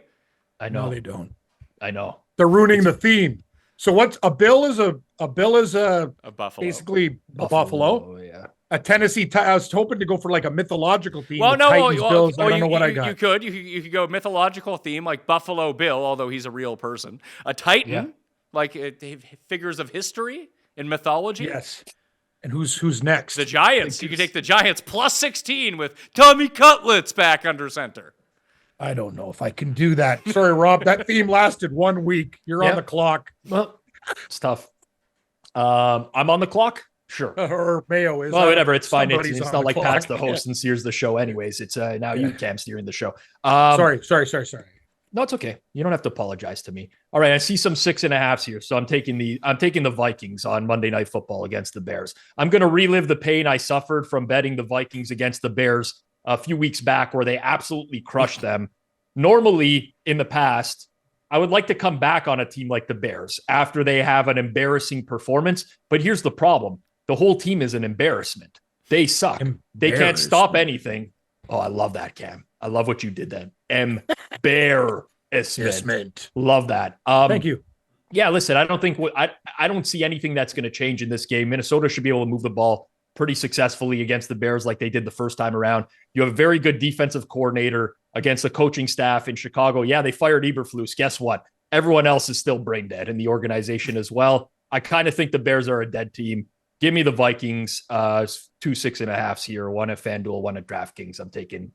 I know. No, they don't. I know. They're ruining the theme. So what's a bill is a A bill is A Buffalo. basically a Buffalo. Yeah. A Tennessee. I was hoping to go for like a mythological theme. Well, with no, Titans, Bills. I don't know what I you got. could. You could go mythological theme like Buffalo Bill, although he's a real person. A Titan, Yeah. like figures of history in mythology. Yes. And who's next? The Giants. You could take the Giants plus 16 with Tommy Cutlets back under center. I don't know if I can do that. Sorry, Rob. That theme lasted 1 week. You're Yeah. on the clock. Well, it's tough. I'm on the clock. Sure. Or Mayo is. Well, whatever. It's fine. Somebody's It's on not the like clock. Pat's the host and steers the show anyways. It's now you, Cam, steering the show. Sorry. No, it's okay. You don't have to apologize to me. All right. I see some 6.5s here. So I'm taking the Vikings on Monday Night Football against the Bears. I'm going to relive the pain I suffered from betting the Vikings against the Bears a few weeks back where they absolutely crushed them. Normally in the past, I would like to come back on a team like the Bears after they have an embarrassing performance. But here's the problem. The whole team is an embarrassment. They suck. They can't stop anything. Oh, I love that, Cam. I love what you did then. Embarrassment. Love that. Thank you. Yeah, listen, I don't see anything that's going to change in this game. Minnesota should be able to move the ball pretty successfully against the Bears like they did the first time around. You have a very good defensive coordinator against the coaching staff in Chicago. Yeah, they fired Eberflus. Guess what? Everyone else is still brain dead in the organization as well. I kind of think the Bears are a dead team. Give me the Vikings, 2 6.5s here, one at FanDuel, one at DraftKings. I'm taking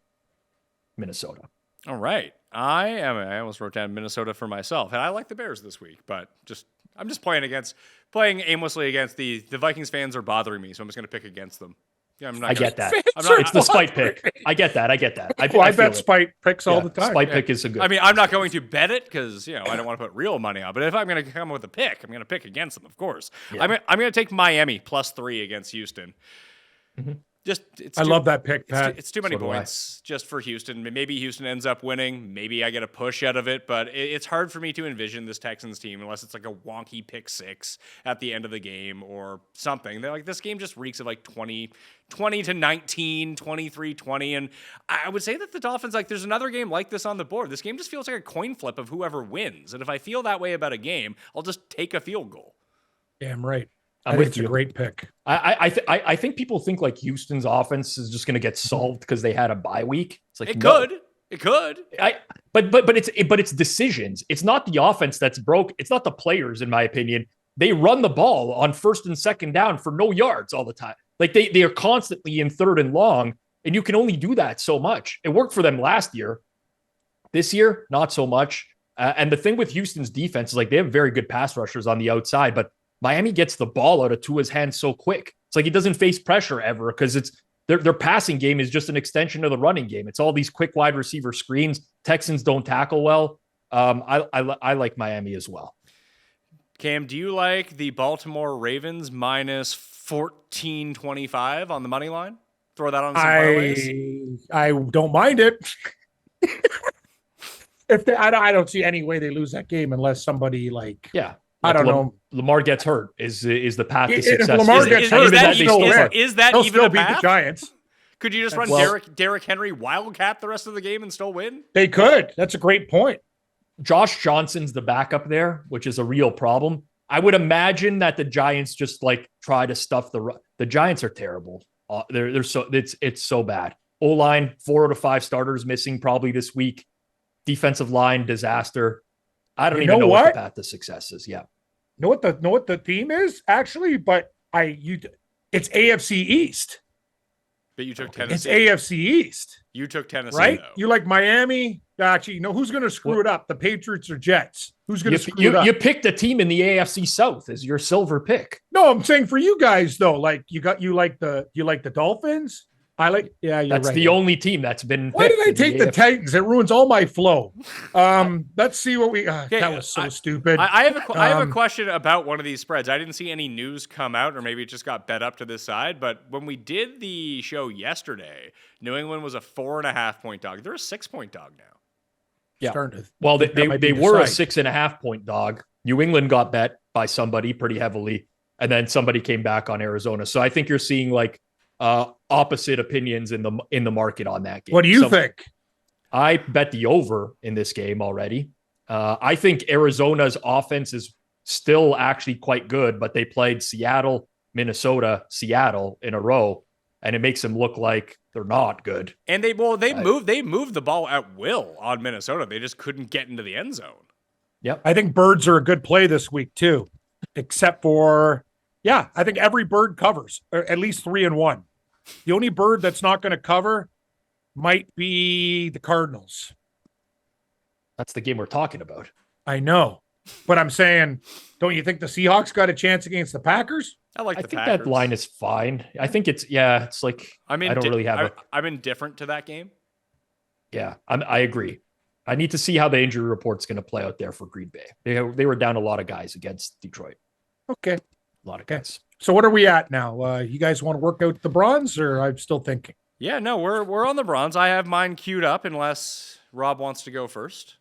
Minnesota. All right. I almost wrote down Minnesota for myself, and I like the Bears this week, but I'm just playing aimlessly against the Vikings fans are bothering me, so I'm just going to pick against them. Yeah, I get that. not- It's the spite pick. I get that. I I feel bet it. spite picks all the time. Spite pick is a good. I mean, I'm not going to bet it because I don't want to put real money on. But if I'm going to come with a pick, I'm going to pick against them, of course. Yeah. I'm going to take Miami plus 3 against Houston. Mm-hmm. I love that pick, Pat. It's too many So do points just for Houston. Maybe Houston ends up winning. Maybe I get a push out of it, but it's hard for me to envision this Texans team unless it's like a wonky pick 6 at the end of the game or something. They're like, this game just reeks of like 20 to 19, 23-20. And I would say that the Dolphins, like, there's another game like this on the board. This game just feels like a coin flip of whoever wins. And if I feel that way about a game, I'll just take a field goal. Damn right. I'm I think with it's you. a great pick. I think people think like Houston's offense is just going to get solved because they had a bye week. It's like It no. could. It could. But it's decisions. It's not the offense that's broke. It's not the players, in my opinion. They run the ball on first and second down for no yards all the time. Like they are constantly in third and long, and you can only do that so much. It worked for them last year. This year, not so much. And the thing with Houston's defense is like they have very good pass rushers on the outside, but Miami gets the ball out of Tua's hands so quick. It's like he doesn't face pressure ever because it's their passing game is just an extension of the running game. It's all these quick wide receiver screens. Texans don't tackle well. I like Miami as well. Cam, do you like the Baltimore Ravens minus 14.25 on the money line? Throw that on some parlays. I don't mind it. I don't see any way they lose that game unless somebody like I don't know. Lamar gets hurt is the path to If success. Lamar gets hurt, is that they'll even still a beat the path? Giants. Could you just run Derrick Henry wildcat the rest of the game and still win? They could. That's a great point. Josh Johnson's the backup there, which is a real problem. I would imagine that the Giants just like try to stuff the Giants are terrible. They're so it's so bad. O-line, 4 out of 5 starters missing probably this week. Defensive line disaster. I don't even know what the path to success is. Yeah. Know what the theme is actually, but it's AFC East. But you took Tennessee. It's AFC East. You took Tennessee, right? though. You like Miami? Actually, who's going to screw it up? The Patriots or Jets? Who's going to screw it up? You picked a team in the AFC South as your silver pick. No, I'm saying for you guys though. Like you like the Dolphins. You're That's right. the only team that's been. Why did I take the Titans? It ruins all my flow. Let's see what we. That was so stupid. I have a question about one of these spreads. I didn't see any news come out, or maybe it just got bet up to this side. But when we did the show yesterday, New England was a 4.5 point dog. They're a 6 point dog now. Yeah. Well, they were a 6.5 point dog. New England got bet by somebody pretty heavily, and then somebody came back on Arizona. So I think you're seeing like opposite opinions in the market on that game. What do you think? I bet the over in this game already. I think Arizona's offense is still actually quite good, but they played Seattle, Minnesota, Seattle in a row, and it makes them look like they're not good. And they moved the ball at will on Minnesota. They just couldn't get into the end zone. Yep. I think birds are a good play this week too, except for, I think every bird covers, or at least 3-1. The only bird that's not going to cover might be the Cardinals. That's the game we're talking about. I know, but I'm saying, don't you think the Seahawks got a chance against the Packers? I think Packers. That line is fine. I think it's like, I don't really have I'm indifferent to that game. Yeah, I agree. I need to see how the injury report's going to play out there for Green Bay. They were down a lot of guys against Detroit. Okay. A lot of guys. So what are we at now? You guys want to work out the bronze, or I'm still thinking? Yeah, no, we're on the bronze. I have mine queued up unless Rob wants to go first.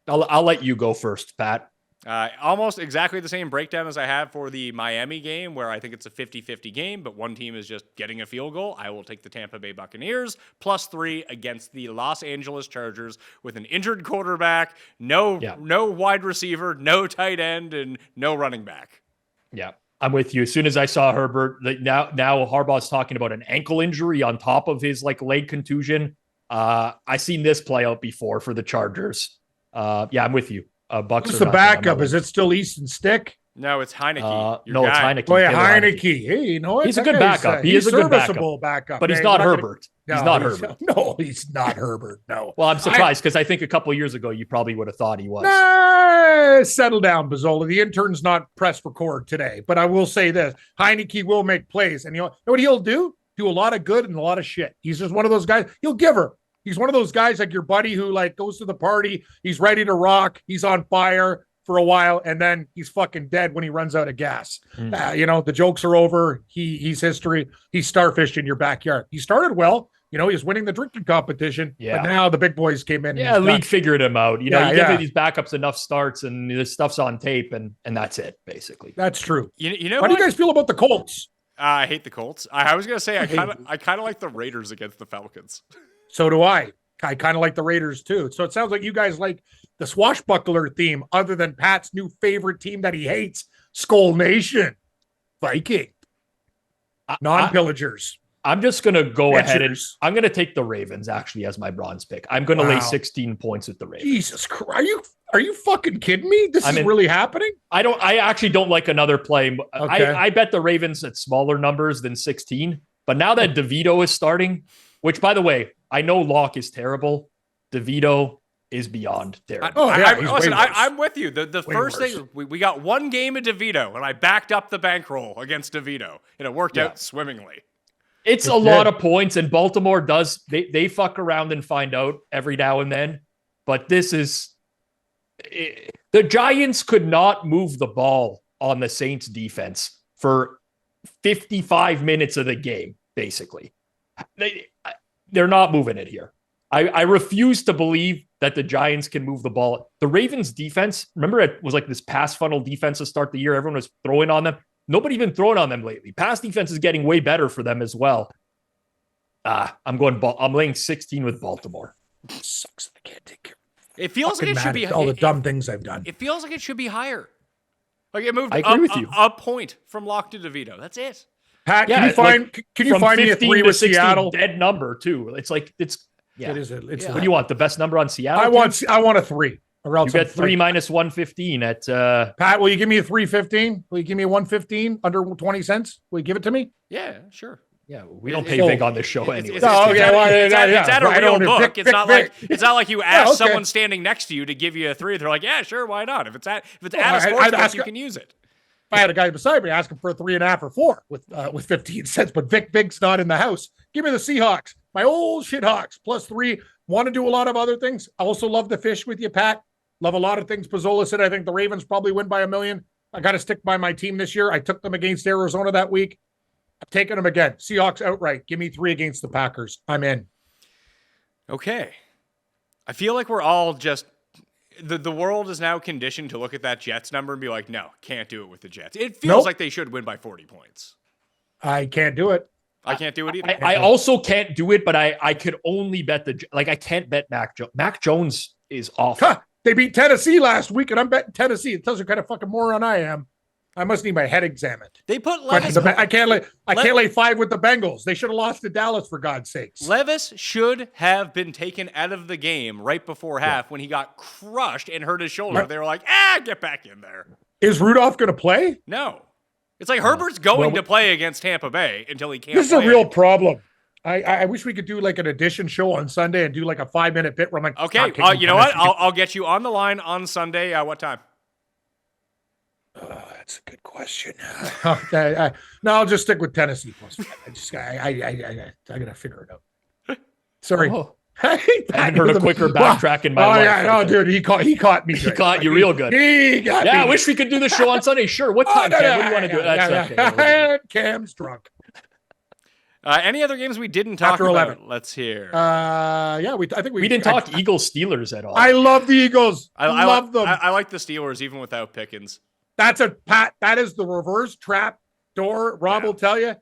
I'll let you go first, Pat. Almost exactly the same breakdown as I have for the Miami game, where I think it's a 50-50 game, but one team is just getting a field goal. I will take the Tampa Bay Buccaneers +3 against the Los Angeles Chargers with an injured quarterback, no wide receiver, no tight end, and no running back. Yeah, I'm with you. As soon as I saw Herbert, now Harbaugh's talking about an ankle injury on top of his leg contusion. I seen this play out before for the Chargers. I'm with you. Bucks. Who's the backup? Is it still Easton Stick? No, it's Heineke. No, it's Heineke. Oh, yeah, Heineke. Hey, you know what? He's a good backup. He is a good backup. But he's not Herbert. He's not Herbert. No, he's not Herbert. No. Well, I'm surprised because I think a couple of years ago you probably would have thought he was. Settle down, Pizzola. The intern's not press record today. But I will say this: Heineke will make plays, and you know what he'll do? Do a lot of good and a lot of shit. He's just one of those guys. He'll give her. He's one of those guys like your buddy who goes to the party. He's ready to rock. He's on fire for a while, and then he's fucking dead when he runs out of gas. The jokes are over. He's history. He's starfished in your backyard. He started well. He was winning the drinking competition. Yeah. But now the big boys came in. Yeah, league figured him out. You give these backups enough starts, and this stuff's on tape, and that's it, basically. That's true. You know How do you guys feel about the Colts? I hate the Colts. I was gonna say I kind of like the Raiders against the Falcons. So do I. I kind of like the Raiders too. So it sounds like you guys like the swashbuckler theme, other than Pat's new favorite team that he hates, Skull Nation, Viking, non-pillagers. I'm just going to go ahead and I'm going to take the Ravens actually as my bronze pick. I'm going to lay 16 points with the Ravens. Jesus Christ. Are you fucking kidding me? This is really happening? I actually don't like another play. Okay. I bet the Ravens at smaller numbers than 16, but now that DeVito is starting, which by the way, I know Locke is terrible. DeVito is beyond terrible. I'm with you. The first thing, we got one game of DeVito, and I backed up the bankroll against DeVito, and it worked out swimmingly. It's a lot of points, and Baltimore does, they fuck around and find out every now and then, but this is, the Giants could not move the ball on the Saints defense for 55 minutes of the game, basically. They're not moving it here. I refuse to believe that the Giants can move the ball. The Ravens defense, remember it was like this pass funnel defense to start the year. Everyone was throwing on them. Nobody been throwing on them lately. Pass defense is getting way better for them as well. I'm laying 16 with Baltimore. It sucks that I can't take care. It feels like it should be all the dumb things I've done. It feels like it should be higher. Like it moved I agree with you. a point from Locke to DeVito. That's it. Pat, can you find me a 3 with Seattle? Dead number too. It is. What do you want? The best number on Seattle? I want a 3. Or else you get 3 minus 115 at Pat, will you give me a 315? Will you give me a 115 under 20 cents? Will you give it to me? Yeah, sure. Yeah, we don't pay big on this show anyway. It's at a real book. It's not like you ask someone standing next to you to give you a 3. They're like, yeah, sure, why not? If it's at a sports book, you can use it. If I had a guy beside me, ask him for a 3.5 or 4 with 15 cents, but Vic's not in the house. Give me the Seahawks, my old shit Hawks, +3. Want to do a lot of other things. I also love the fish with you, Pat. Love a lot of things. Pizzola said, I think the Ravens probably win by 1 million. I got to stick by my team this year. I took them against Arizona that week. I'm taking them again. Seahawks outright. Give me 3 against the Packers. I'm in. Okay. I feel like we're all just... The world is now conditioned to look at that Jets number and be like, no, can't do it with the Jets. It feels like they should win by 40 points. I can't do it. I can't do it either. I also can't do it, but I could only bet I can't bet Mac Jones. Mac Jones is awful. They beat Tennessee last week, and I'm betting Tennessee. It tells you what kind of fucking moron I am. I must need my head examined. They put But Levis. I can't lay 5 with the Bengals. They should have lost to Dallas, for God's sakes. Levis should have been taken out of the game right before half when he got crushed and hurt his shoulder. Right. They were like, get back in there. Is Rudolph going to play? No. It's like Herbert's going to play against Tampa Bay until he can't This is play a real anymore. problem. I wish we could do like an edition show on Sunday and do like a 5-minute bit where I'm like, Okay, "Stop kicking you know what? Tennessee." I'll get you on the line on Sunday. What time? That's a good question. Okay, no, I'll just stick with Tennessee +5. I gotta figure it out. Sorry. Oh, I I haven't heard a quicker backtrack in my life. Yeah, no, right there. dude, he caught me. He caught you real good. He got me. Yeah, I wish we could do the show on Sunday. Sure. What time, Cam? What do you want to do? That's okay. Cam's drunk. Any other games we didn't talk After about? 11. Let's hear. Yeah, I think We didn't talk Eagles Steelers at all. I love the Eagles. I love them. I like the Steelers even without Pickens. That's that is the reverse trap door. Rob will tell you,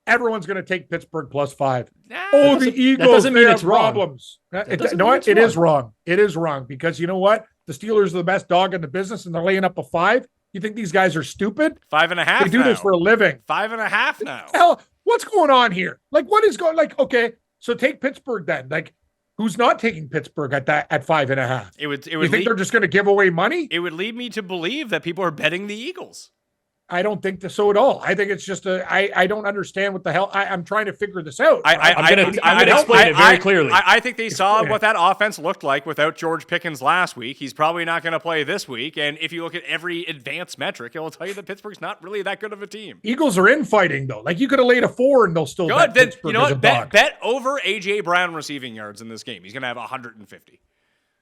everyone's going to take Pittsburgh +5. Oh, the Eagles. That doesn't mean they it's have wrong. problems. That You doesn't know mean what? it's It wrong. is wrong. It is wrong because you know what? The Steelers are the best dog in the business, and they're laying up a 5. You think these guys are stupid? 5.5. They do this for a living. 5.5 now. Hell, what's going on here? Like, what is going? Like, okay, so take Pittsburgh then. Like, who's not taking Pittsburgh at 5.5? It would You think they're just going to give away money? it would lead me to believe that people are betting the Eagles. I don't think so at all. I think it's just I don't understand what the hell. I'm trying to figure this out. I'm gonna explain it very clearly. I think they saw Explain what that offense looked like without George Pickens last week. He's probably not going to play this week. And if you look at every advanced metric, it will tell you that Pittsburgh's not really that good of a team. Eagles are infighting though. Like you could have laid a 4 and they'll still Good. bet Then Pittsburgh you know as a what? dog. Bet over AJ Brown receiving yards in this game. He's going to have 150.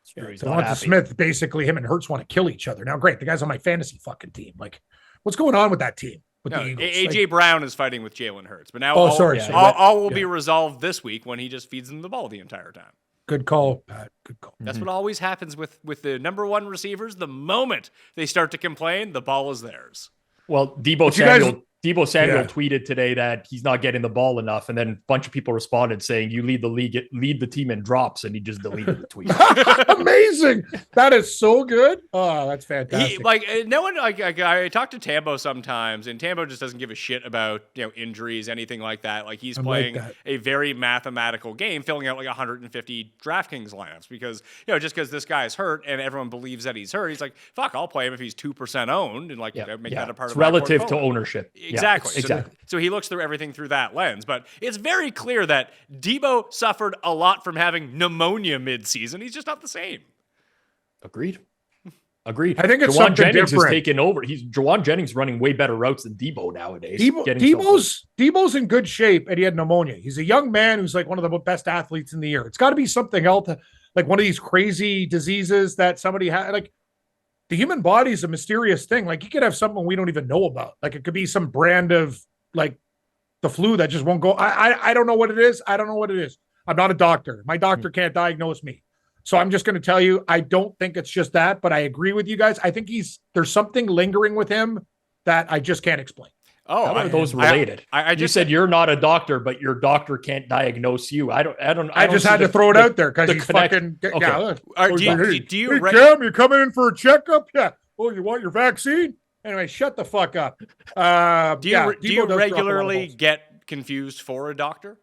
Sure, he's So not Devonta happy. Smith, basically him and Hurts want to kill each other. Now, great, the guy's on my fantasy fucking team. Like, what's going on with that team? With No, the Eagles? AJ Like, Brown is fighting with Jalen Hurts, but now sorry. all will be resolved this week when he just feeds them the ball the entire time. good call, Pat. Good call. That's what always happens with the number one receivers. The moment they start to complain, the ball is theirs. Well, Debo you guys- Samuel Yeah. tweeted today that he's not getting the ball enough, and then a bunch of people responded saying, "You lead the team in drops," and he just deleted the tweet. Amazing. That is so good. Oh, that's fantastic. No one I talk to Tambo sometimes, and Tambo just doesn't give a shit about injuries, anything like that. Like he's I'm playing like that. a very mathematical game, filling out like 150 DraftKings lineups because just because this guy's hurt and everyone believes that he's hurt, he's like, fuck, I'll play him if he's 2% owned and make that a part It's of my relative to portfolio. ownership. Exactly. Yeah, exactly. So he looks through everything through that lens. But it's very clear that Debo suffered a lot from having pneumonia mid-season. He's just not the same. Agreed. I think it's something Jennings different. is taking over. Jawan Jennings running way better routes than Debo nowadays. Getting Debo's in good shape, and he had pneumonia. He's a young man who's like one of the best athletes in the year. It's got to be something else, like one of these crazy diseases that somebody had. Like the human body is a mysterious thing. Like you could have something we don't even know about. Like it could be some brand of like the flu that just won't go. I don't know what it is. I don't know what it is. I'm not a doctor. My doctor can't diagnose me. So I'm just going to tell you, I don't think it's just that, but I agree with you guys. I think there's something lingering with him that I just can't explain. Oh, How are those related? I You just said you're not a doctor, but your doctor can't diagnose you. I just had to throw it out there because the he's connect- fucking. Okay. Yeah. do you Hey, re- Cam, you coming in for a checkup? Yeah. Oh, you want your vaccine? Anyway, shut the fuck up. do you Debo do you does drop a lot of regularly balls. get confused for a doctor?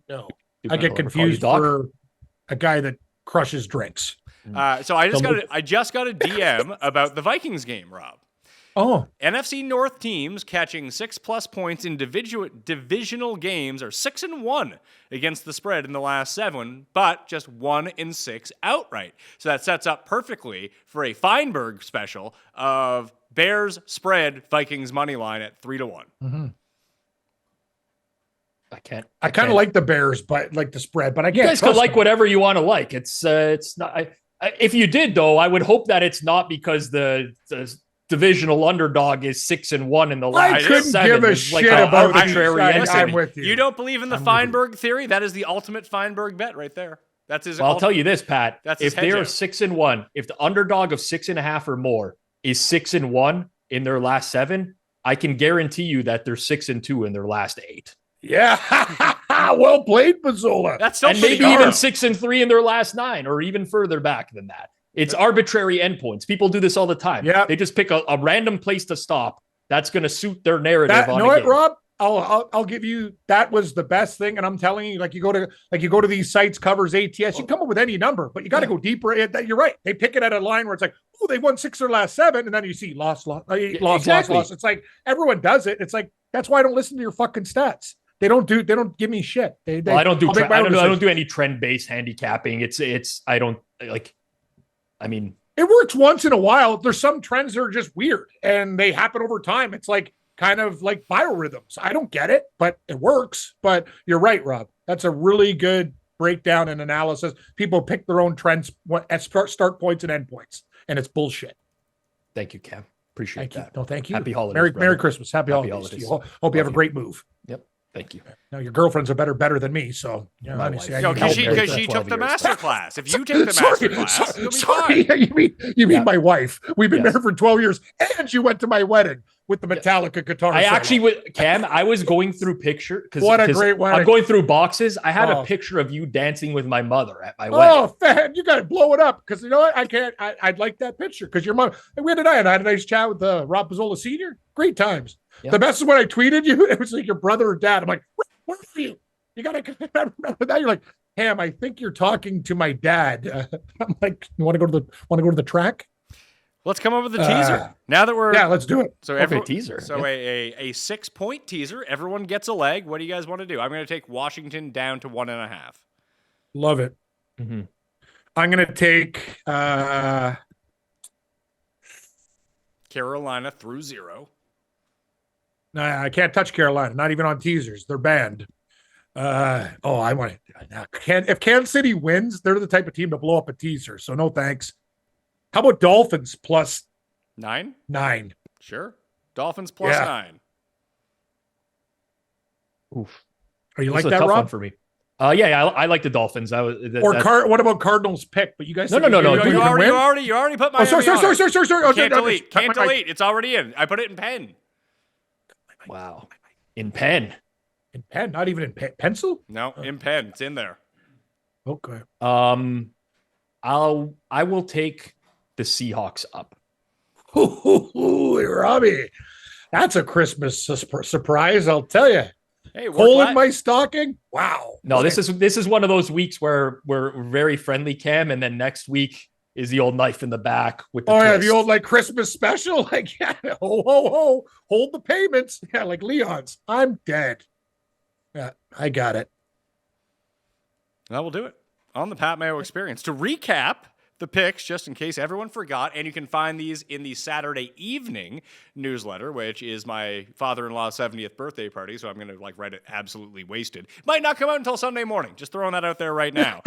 No, You I can get call you confused doc. for a guy that crushes drinks. So I just got a DM about the Vikings game, Rob. Oh, NFC North teams catching 6+ points in divisional games are 6-1 against the spread in the last 7, but just 1-6 outright. So that sets up perfectly for a Feinberg special of Bears spread Vikings money line at 3-1. I can't. I kind of like the Bears, but like the spread, but I You can't. guys can trust like them. whatever you want to like. It's not. If you did though, I would hope that it's not because the divisional underdog is 6-1 in the I last couldn't 7. give a It's like shit an about arbitrary these. entity. I'm with you. You don't believe in the Feinberg theory? That is the ultimate Feinberg bet right there. That's his. Well, I'll tell you this, Pat. That's his If they are hedge 6-1, if the underdog of 6.5 or more is 6-1 in their last 7, I can guarantee you that they're 6-2 in their last 8. Yeah. Well played, Pizzola. That's still And pretty maybe good. even 6-3 in their last 9, or even further back than that. It's arbitrary endpoints. People do this all the time. Yeah. They just pick a random place to stop. That's going to suit their narrative on You know a what, game. Rob? I'll give you that was the best thing, and I'm telling you, you go to these sites, covers ATS, you can come up with any number, but you got to go deeper. You're right. They pick it at a line where it's like, oh, they won 6 of their last 7, and then you see loss. Exactly. It's like everyone does it. It's like that's why I don't listen to your fucking stats. They don't give me shit. I don't do. I'll make my own I don't decisions. do any trend-based handicapping. I don't like. I mean, It works once in a while. There's some trends that are just weird, and they happen over time. It's like kind of like biorhythms. I don't get it, but it works. But you're right, Rob. That's a really good breakdown and analysis. People pick their own trends at start points and end points, and it's bullshit. thank you, Cam. Appreciate Thank you. that. No, thank you. Happy holidays. Merry Christmas. Happy Happy holidays. To you. holidays. Hope you have Love a you. great move. Yep. Thank you. Now your girlfriend's a better than me, so My honestly, wife. I Yo, need help because there. she 12 took the years. master class. If you take the master class, you'll be sorry. fine. You mean Yeah. my wife? We've been Yes. married for 12 years, and she went to my wedding with the Metallica guitar. I solo. actually, Cam, I was going through picture because What a great wedding. I'm going through boxes. I had Oh. a picture of you dancing with my mother at my wedding. Oh, fan, you got to blow it up because you know what? I can't. I'd like that picture because your mom. We had I had a nice chat with Rob Pizzola Senior. Great times. Yeah. The best is when I tweeted you. It was like your brother or dad. I'm like, where are you? You got to remember that. You're like, Ham, I think you're talking to my dad. I'm like, you want to go to the track? Let's come up with a teaser. Now that we're Yeah, let's do it. so Okay, teaser. So Yeah. a 6-point teaser. Everyone gets a leg. What do you guys want to do? I'm going to take Washington down to 1.5. Love it. Mhm. I'm going to take Carolina through 0. Nah, I can't touch Carolina, not even on teasers. They're banned. I want to. If Kansas City wins, they're the type of team to blow up a teaser. So no thanks. How about Dolphins plus 9? 9? Sure. Dolphins plus Yeah. 9. Oof. Are you This like is a that, tough one Rob? for me. Yeah, I like the Dolphins. What about Cardinals pick? But you guys, No, think no, no, you no. can You win? already put my. Oh, sorry. Oh, Can't no, delete. cut Can't my mic. delete. It's already in. I put it in pen. Wow. In pen. In pen, not even in pencil. No, in pen. It's in there. Okay. I will take the Seahawks up. Ooh, Robbie, that's a Christmas surprise. I'll tell you. Hey, we're Hole in glad- my stocking. Wow. No, this is one of those weeks where we're very friendly, Cam, and then next week is the old knife in the back with the Oh, yeah, twist. the old like Christmas special. Like, yeah, ho, ho, ho, hold the payments. Yeah, like Leon's. I'm dead. Yeah, I got it. That will do it on the Pat Mayo Experience. To recap the picks, just in case everyone forgot, and you can find these in the Saturday evening newsletter, which is my father-in-law's 70th birthday party, so I'm going to write it absolutely wasted. Might not come out until Sunday morning. Just throwing that out there right now.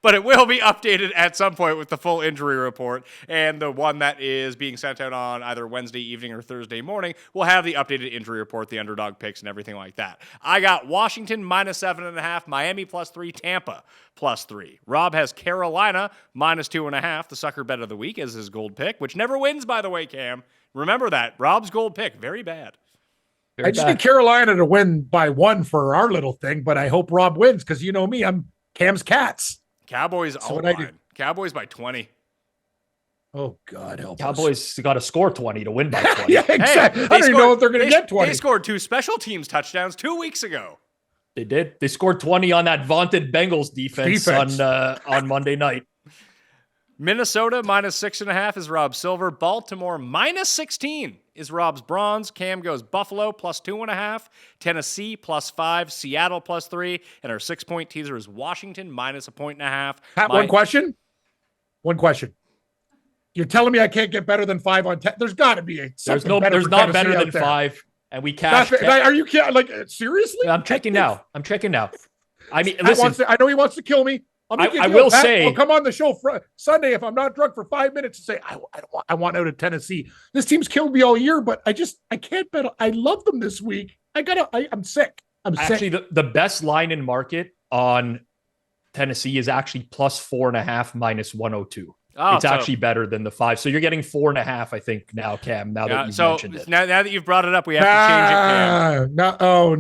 But it will be updated at some point with the full injury report, and the one that is being sent out on either Wednesday evening or Thursday morning will have the updated injury report, the underdog picks, and everything like that. I got Washington minus 7.5, Miami plus 3, Tampa plus 3. Rob has Carolina minus 2.5, the sucker bet of the week as his gold pick, which never wins, by the way, Cam. Remember that. Rob's gold pick, very bad. I just need Carolina to win by 1 for our little thing, but I hope Rob wins because you know me, I'm Cam's Cats. Cowboys, what I do. Cowboys by 20. Oh, God help us. Cowboys got to score 20 to win by 20. Yeah, exactly. I don't even know if they're going to get 20. They scored 2 special teams touchdowns 2 weeks ago. They did. They scored 20 on that vaunted Bengals defense. On Monday night. Minnesota minus 6.5 is Rob Silver. Baltimore minus 16 is Rob's bronze. Cam goes Buffalo plus 2.5. Tennessee plus 5. Seattle plus 3. And our 6-point teaser is Washington minus 1.5. Pat, one question. You're telling me I can't get better than 5 on 10? There's got to be There's not better than 5. And we cashed. Are you kidding? Like, seriously? I'm checking now. I mean, Pat listen. I know he wants to kill me. I will say- I'll come on the show Sunday if I'm not drunk for 5 minutes and say I want out of Tennessee. This team's killed me all year, but I can't bet. I love them this week. I'm sick. Actually, the best line in market on Tennessee is actually plus 4.5 minus 102. Oh, It's actually better than the 5. So you're getting 4.5, I think, now, Cam, now that you've mentioned it. Now that you've brought it up, we have to change it, Cam. No, oh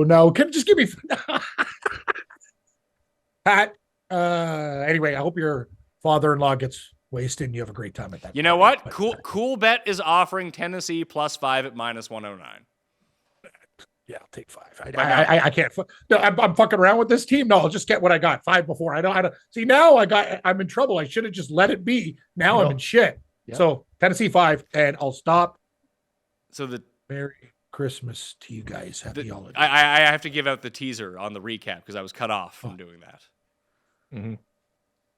no. Can just give me Pat. Anyway, I hope your father-in-law gets wasted and you have a great time at that. You know what? Cool Bet is offering Tennessee +5 at -109. Yeah, I'll take 5. I can't. No, I'm fucking around with this team. No, I'll just get what I got. 5 before. I don't see now. I'm in trouble. I should have just let it be. Now I'm in shit. Yeah. So Tennessee 5, and I'll stop. So the Merry Christmas to you guys. Happy holidays. I have to give out the teaser on the recap because I was cut off from doing that. Mm-hmm.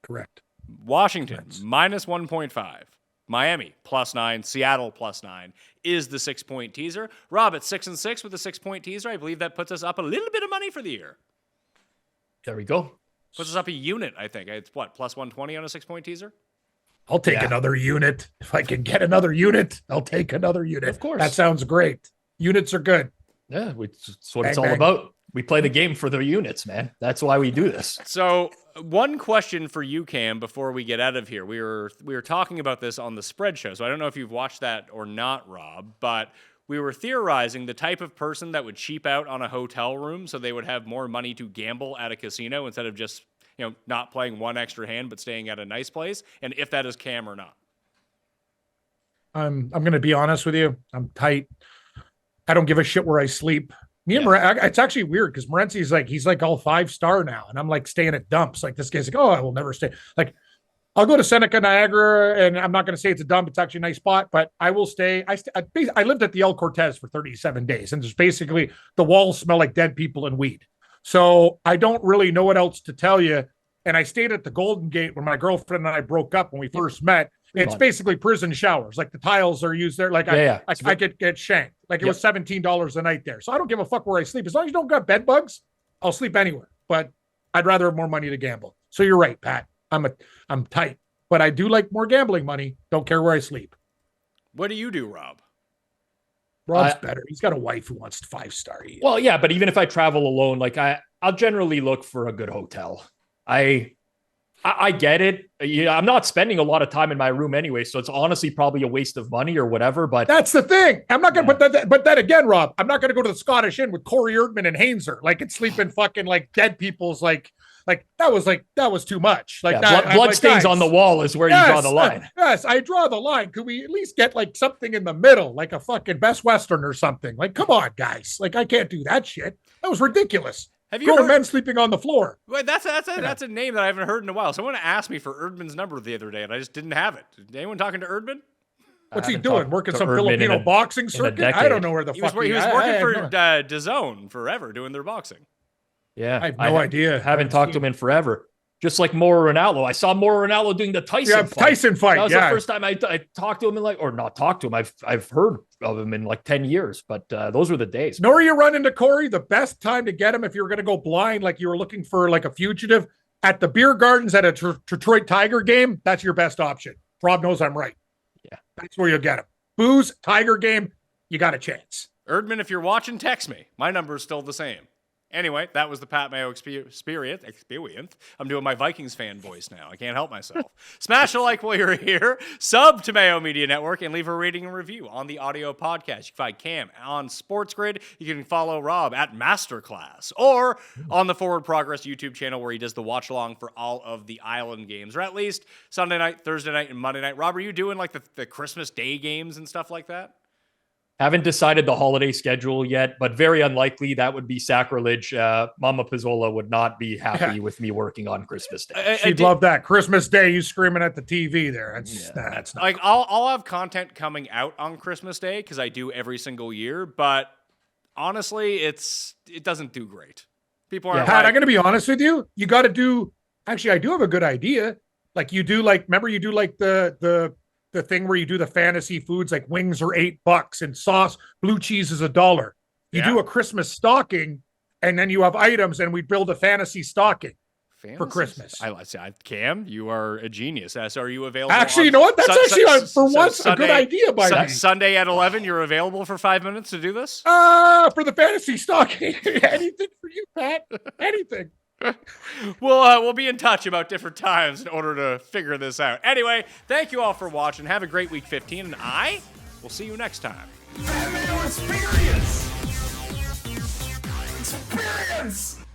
Correct. Washington -1.5. Miami +9, Seattle +9 is the 6-point teaser. Rob at 6-6 with a 6-point teaser. I believe that puts us up a little bit of money for the year. There we go. Puts us up a unit, I think. It's what, +120 on a 6-point teaser? I'll take another unit. If I can get another unit, I'll take another unit. Of course. That sounds great. Units are good. Yeah, that's what it's all about. We play the game for the units, man. That's why we do this. So, one question for you, Cam, before we get out of here. We were talking about this on the spread show, so I don't know if you've watched that or not, Rob, but we were theorizing the type of person that would cheap out on a hotel room so they would have more money to gamble at a casino instead of just, not playing one extra hand but staying at a nice place, and if that is Cam or not. I'm going to be honest with you. I'm tight. I don't give a shit where I sleep. Me and it's actually weird because Morency's he's like all 5-star now, and I'm like staying at dumps. Like this guy's like, oh, I will never stay. Like, I'll go to Seneca, Niagara, and I'm not going to say it's a dump. It's actually a nice spot, but I will stay. I lived at the El Cortez for 37 days, and there's basically the walls smell like dead people and weed. So I don't really know what else to tell you. And I stayed at the Golden Gate when my girlfriend and I broke up when we first met. It's basically prison showers. Like the tiles are used there. Like I could get shanked. Like it was $17 a night there. So I don't give a fuck where I sleep. As long as you don't got bed bugs, I'll sleep anywhere. But I'd rather have more money to gamble. So you're right, Pat. I'm tight. But I do like more gambling money. Don't care where I sleep. What do you do, Rob? Rob's better. He's got a wife who wants 5-star. Well, yeah, but even if I travel alone, I'll generally look for a good hotel. I get it. I'm not spending a lot of time in my room anyway, so it's honestly probably a waste of money or whatever. But that's the thing. I'm not going to. But then again, Rob, I'm not going to go to the Scottish Inn with Corey Erdman and Hainzer. Like it's sleeping fucking like dead people's like that was too much. Like blood stains on the wall is where you draw the line. Yes, I draw the line. Could we at least get like something in the middle, like a fucking Best Western or something? Like, come on, guys. Like I can't do that shit. That was ridiculous. Have you heard men sleeping on the floor? Wait, that's a name that I haven't heard in a while. Someone asked me for Erdman's number the other day, and I just didn't have it. Anyone talking to Erdman? What's he doing? Working some Filipino boxing circuit? I don't know where the fuck he was working for DAZN forever, doing their boxing. Yeah, I have no idea. Haven't talked to him in forever. Just like Mauro Ranallo. I saw Mauro Ranallo doing the Tyson fight. Tyson fight. That was the first time I talked to him or not talked to him. I've heard of him in like 10 years, but those were the days. Know where you run into Corey? The best time to get him if you were going to go blind, like you were looking for like a fugitive at the beer gardens at a Detroit Tiger game. That's your best option. Rob knows I'm right. Yeah. That's where you'll get him. Booze, Tiger game, you got a chance. Erdman, if you're watching, text me. My number is still the same. Anyway, that was the Pat Mayo experience. I'm doing my Vikings fan voice now. I can't help myself. Smash a like while you're here. Sub to Mayo Media Network and leave a rating and review on the audio podcast. You can find Cam on Sports Grid. You can follow Rob at Masterclass or on the Forward Progress YouTube channel where he does the watch along for all of the Island games, or at least Sunday night, Thursday night, and Monday night. Rob, are you doing like the Christmas Day games and stuff like that? Haven't decided the holiday schedule yet, but very unlikely. That would be sacrilege. Mama Pizzola would not be happy with me working on Christmas Day. She'd love that. Christmas Day, you screaming at the TV there. That's not like I'll have content coming out on Christmas Day because I do every single year, but honestly, it doesn't do great. People are Pat, I'm going to be honest with you. You got to do. Actually, I do have a good idea. Like you do, remember you do like the thing where you do the fantasy foods, like wings are $8 and sauce, blue cheese is $1. You do a Christmas stocking, and then you have items, and we build a fantasy stocking for Christmas. Cam, you are a genius. So are you available? Actually, you know what? That's for once a good idea by me. Sunday at 11, you're available for 5 minutes to do this? For the fantasy stocking. Anything for you, Pat. Anything. We'll be in touch about different times in order to figure this out. Anyway, thank you all for watching. Have a great week 15, and I will see you next time. That Mayo experience! Experience!